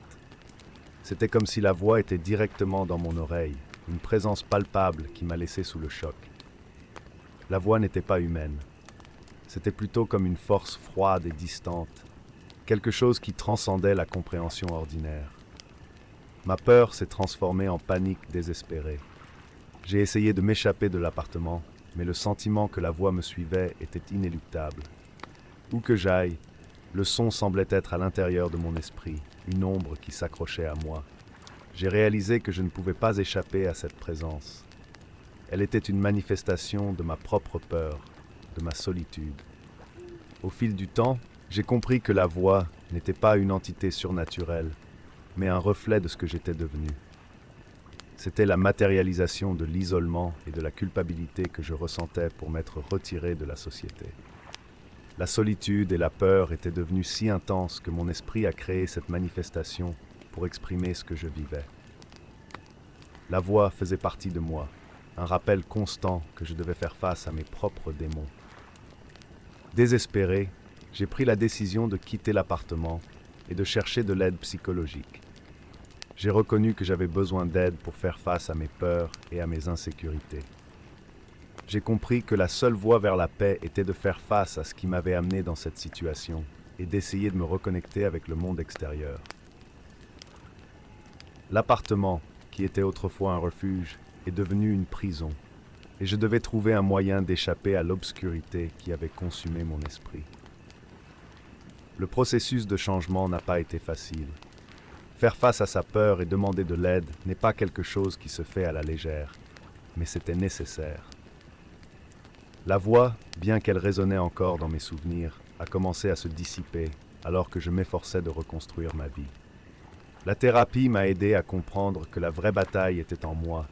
Speaker 1: C'était comme si la voix était directement dans mon oreille, une présence palpable qui m'a laissé sous le choc. La voix n'était pas humaine. C'était plutôt comme une force froide et distante, quelque chose qui transcendait la compréhension ordinaire. Ma peur s'est transformée en panique désespérée. J'ai essayé de m'échapper de l'appartement, mais le sentiment que la voix me suivait était inéluctable. Où que j'aille, le son semblait être à l'intérieur de mon esprit, une ombre qui s'accrochait à moi. J'ai réalisé que je ne pouvais pas échapper à cette présence. Elle était une manifestation de ma propre peur, de ma solitude. Au fil du temps, j'ai compris que la voix n'était pas une entité surnaturelle, mais un reflet de ce que j'étais devenu. C'était la matérialisation de l'isolement et de la culpabilité que je ressentais pour m'être retiré de la société. La solitude et la peur étaient devenues si intenses que mon esprit a créé cette manifestation pour exprimer ce que je vivais. La voix faisait partie de moi, un rappel constant que je devais faire face à mes propres démons. Désespéré, j'ai pris la décision de quitter l'appartement et de chercher de l'aide psychologique. J'ai reconnu que j'avais besoin d'aide pour faire face à mes peurs et à mes insécurités. J'ai compris que la seule voie vers la paix était de faire face à ce qui m'avait amené dans cette situation et d'essayer de me reconnecter avec le monde extérieur. L'appartement, qui était autrefois un refuge, est devenu une prison, et je devais trouver un moyen d'échapper à l'obscurité qui avait consumé mon esprit. Le processus de changement n'a pas été facile. Faire face à sa peur et demander de l'aide n'est pas quelque chose qui se fait à la légère, mais c'était nécessaire. La voix, bien qu'elle résonnait encore dans mes souvenirs, a commencé à se dissiper alors que je m'efforçais de reconstruire ma vie. La thérapie m'a aidé à comprendre que la vraie bataille était en moi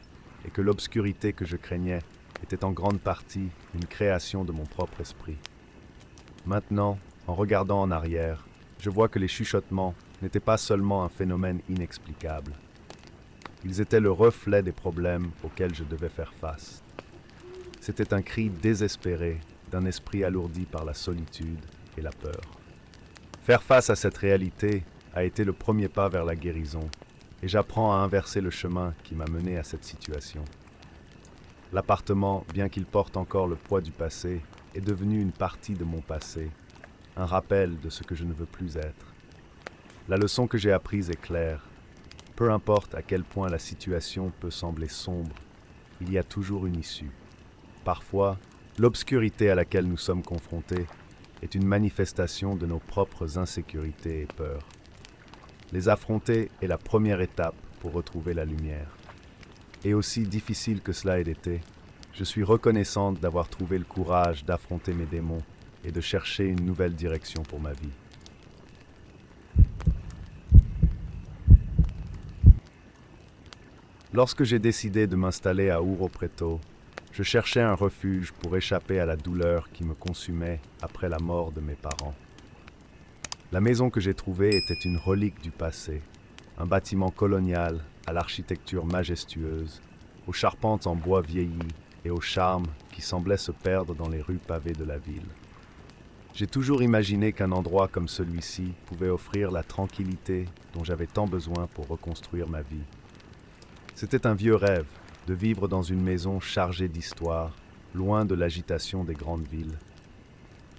Speaker 1: et que l'obscurité que je craignais était en grande partie une création de mon propre esprit. Maintenant, en regardant en arrière, je vois que les chuchotements n'étaient pas seulement un phénomène inexplicable. Ils étaient le reflet des problèmes auxquels je devais faire face. C'était un cri désespéré d'un esprit alourdi par la solitude et la peur. Faire face à cette réalité a été le premier pas vers la guérison, et j'apprends à inverser le chemin qui m'a mené à cette situation. L'appartement, bien qu'il porte encore le poids du passé, est devenu une partie de mon passé, un rappel de ce que je ne veux plus être. La leçon que j'ai apprise est claire. Peu importe à quel point la situation peut sembler sombre, il y a toujours une issue. Parfois, l'obscurité à laquelle nous sommes confrontés est une manifestation de nos propres insécurités et peurs. Les affronter est la première étape pour retrouver la lumière. Et aussi difficile que cela ait été, je suis reconnaissante d'avoir trouvé le courage d'affronter mes démons et de chercher une nouvelle direction pour ma vie. Lorsque j'ai décidé de m'installer à Ouro Preto, je cherchais un refuge pour échapper à la douleur qui me consumait après la mort de mes parents. La maison que j'ai trouvée était une relique du passé, un bâtiment colonial à l'architecture majestueuse, aux charpentes en bois vieilli et au charme qui semblait se perdre dans les rues pavées de la ville. J'ai toujours imaginé qu'un endroit comme celui-ci pouvait offrir la tranquillité dont j'avais tant besoin pour reconstruire ma vie. C'était un vieux rêve, de vivre dans une maison chargée d'histoire, loin de l'agitation des grandes villes.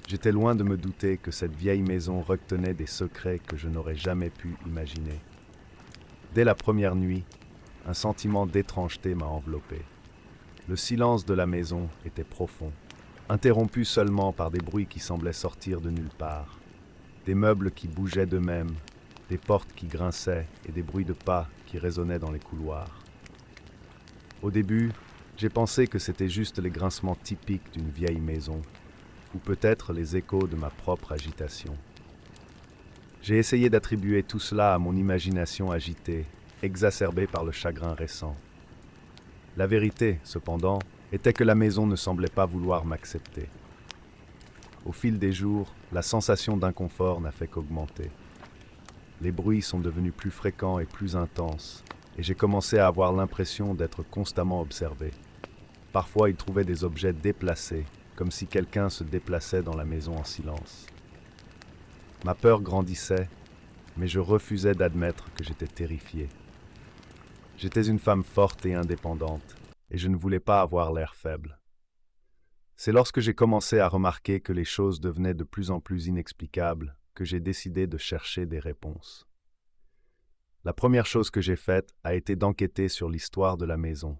Speaker 1: J'étais loin de me douter que cette vieille maison retenait des secrets que je n'aurais jamais pu imaginer. Dès la première nuit, un sentiment d'étrangeté m'a enveloppé. Le silence de la maison était profond, interrompu seulement par des bruits qui semblaient sortir de nulle part. Des meubles qui bougeaient d'eux-mêmes, des portes qui grinçaient et des bruits de pas qui résonnaient dans les couloirs. Au début, j'ai pensé que c'était juste les grincements typiques d'une vieille maison, ou peut-être les échos de ma propre agitation. J'ai essayé d'attribuer tout cela à mon imagination agitée, exacerbée par le chagrin récent. La vérité, cependant, était que la maison ne semblait pas vouloir m'accepter. Au fil des jours, la sensation d'inconfort n'a fait qu'augmenter. Les bruits sont devenus plus fréquents et plus intenses, et j'ai commencé à avoir l'impression d'être constamment observé. Parfois, il trouvait des objets déplacés, comme si quelqu'un se déplaçait dans la maison en silence. Ma peur grandissait, mais je refusais d'admettre que j'étais terrifié. J'étais une femme forte et indépendante, et je ne voulais pas avoir l'air faible. C'est lorsque j'ai commencé à remarquer que les choses devenaient de plus en plus inexplicables que j'ai décidé de chercher des réponses. La première chose que j'ai faite a été d'enquêter sur l'histoire de la maison.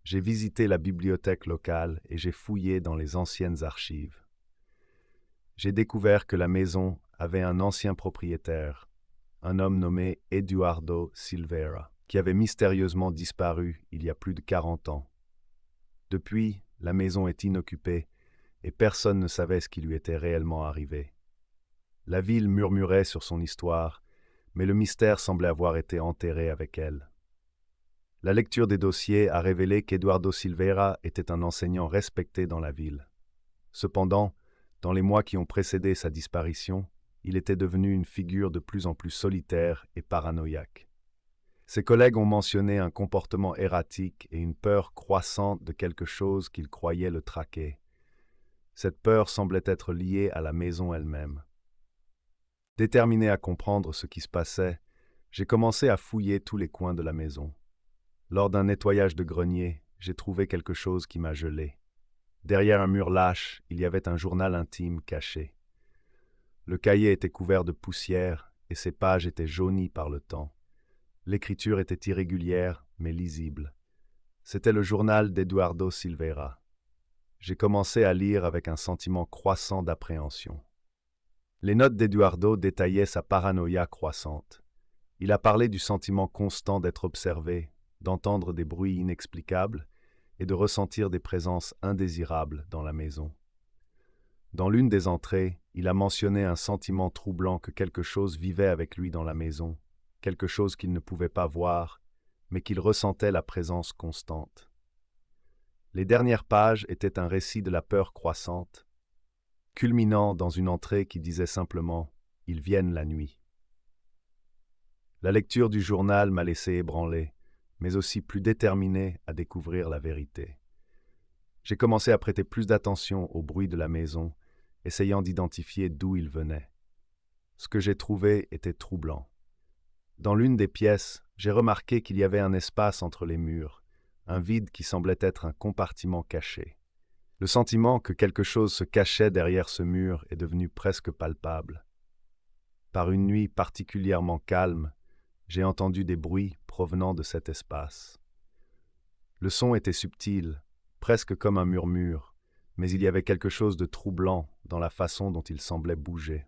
Speaker 1: J'ai visité la bibliothèque locale et j'ai fouillé dans les anciennes archives. J'ai découvert que la maison avait un ancien propriétaire, un homme nommé Eduardo Silveira, qui avait mystérieusement disparu il y a plus de 40 ans. Depuis, la maison est inoccupée et personne ne savait ce qui lui était réellement arrivé. La ville murmurait sur son histoire, mais le mystère semblait avoir été enterré avec elle. La lecture des dossiers a révélé qu'Eduardo Silveira était un enseignant respecté dans la ville. Cependant, dans les mois qui ont précédé sa disparition, il était devenu une figure de plus en plus solitaire et paranoïaque. Ses collègues ont mentionné un comportement erratique et une peur croissante de quelque chose qu'ils croyaient le traquer. Cette peur semblait être liée à la maison elle-même. Déterminé à comprendre ce qui se passait, j'ai commencé à fouiller tous les coins de la maison. Lors d'un nettoyage de grenier, j'ai trouvé quelque chose qui m'a gelé. Derrière un mur lâche, il y avait un journal intime caché. Le cahier était couvert de poussière et ses pages étaient jaunies par le temps. L'écriture était irrégulière, mais lisible. C'était le journal d'Eduardo Silveira. J'ai commencé à lire avec un sentiment croissant d'appréhension. Les notes d'Eduardo détaillaient sa paranoïa croissante. Il a parlé du sentiment constant d'être observé, d'entendre des bruits inexplicables et de ressentir des présences indésirables dans la maison. Dans l'une des entrées, il a mentionné un sentiment troublant que quelque chose vivait avec lui dans la maison, quelque chose qu'il ne pouvait pas voir, mais qu'il ressentait la présence constante. Les dernières pages étaient un récit de la peur croissante, culminant dans une entrée qui disait simplement « Ils viennent la nuit ». La lecture du journal m'a laissé ébranlé, mais aussi plus déterminé à découvrir la vérité. J'ai commencé à prêter plus d'attention au bruit de la maison, essayant d'identifier d'où il venait. Ce que j'ai trouvé était troublant. Dans l'une des pièces, j'ai remarqué qu'il y avait un espace entre les murs, un vide qui semblait être un compartiment caché. Le sentiment que quelque chose se cachait derrière ce mur est devenu presque palpable. Par une nuit particulièrement calme, j'ai entendu des bruits provenant de cet espace. Le son était subtil, presque comme un murmure, mais il y avait quelque chose de troublant dans la façon dont il semblait bouger.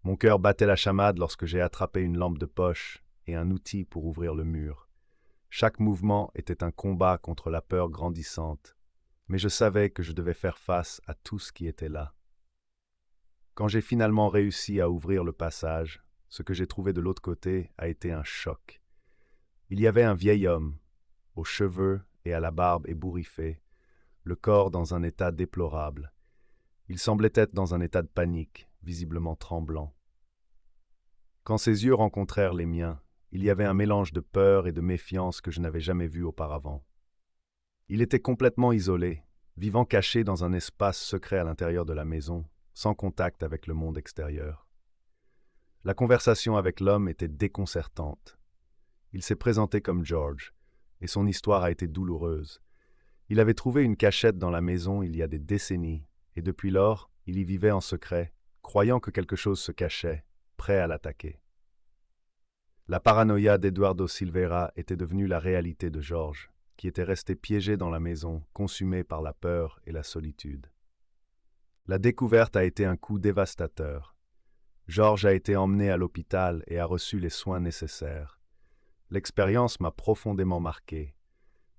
Speaker 1: Mon cœur battait la chamade lorsque j'ai attrapé une lampe de poche et un outil pour ouvrir le mur. Chaque mouvement était un combat contre la peur grandissante, mais je savais que je devais faire face à tout ce qui était là. Quand j'ai finalement réussi à ouvrir le passage, ce que j'ai trouvé de l'autre côté a été un choc. Il y avait un vieil homme, aux cheveux et à la barbe ébouriffée, le corps dans un état déplorable. Il semblait être dans un état de panique, visiblement tremblant. Quand ses yeux rencontrèrent les miens, il y avait un mélange de peur et de méfiance que je n'avais jamais vu auparavant. Il était complètement isolé, vivant caché dans un espace secret à l'intérieur de la maison, sans contact avec le monde extérieur. La conversation avec l'homme était déconcertante. Il s'est présenté comme George, et son histoire a été douloureuse. Il avait trouvé une cachette dans la maison il y a des décennies, et depuis lors, il y vivait en secret, croyant que quelque chose se cachait, prêt à l'attaquer. La paranoïa d'Eduardo Silveira était devenue la réalité de George, qui était resté piégé dans la maison, consumé par la peur et la solitude. La découverte a été un coup dévastateur. George a été emmené à l'hôpital et a reçu les soins nécessaires. L'expérience m'a profondément marqué.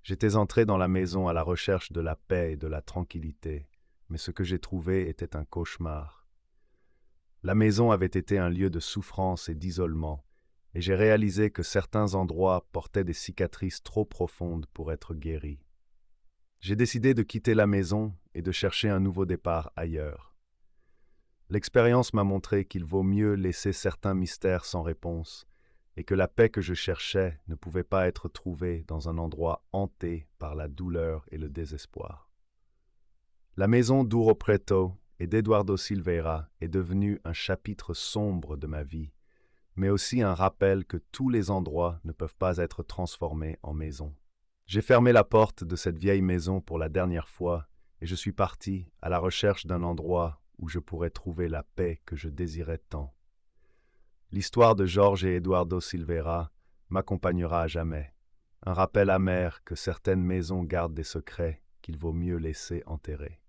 Speaker 1: J'étais entré dans la maison à la recherche de la paix et de la tranquillité, mais ce que j'ai trouvé était un cauchemar. La maison avait été un lieu de souffrance et d'isolement, et j'ai réalisé que certains endroits portaient des cicatrices trop profondes pour être guéris. J'ai décidé de quitter la maison et de chercher un nouveau départ ailleurs. L'expérience m'a montré qu'il vaut mieux laisser certains mystères sans réponse, et que la paix que je cherchais ne pouvait pas être trouvée dans un endroit hanté par la douleur et le désespoir. La maison d'Ouro Preto et d'Eduardo Silveira est devenue un chapitre sombre de ma vie, mais aussi un rappel que tous les endroits ne peuvent pas être transformés en maison. J'ai fermé la porte de cette vieille maison pour la dernière fois et je suis parti à la recherche d'un endroit où je pourrais trouver la paix que je désirais tant. L'histoire de George et Eduardo Silveira m'accompagnera à jamais, un rappel amer que certaines maisons gardent des secrets qu'il vaut mieux laisser enterrer.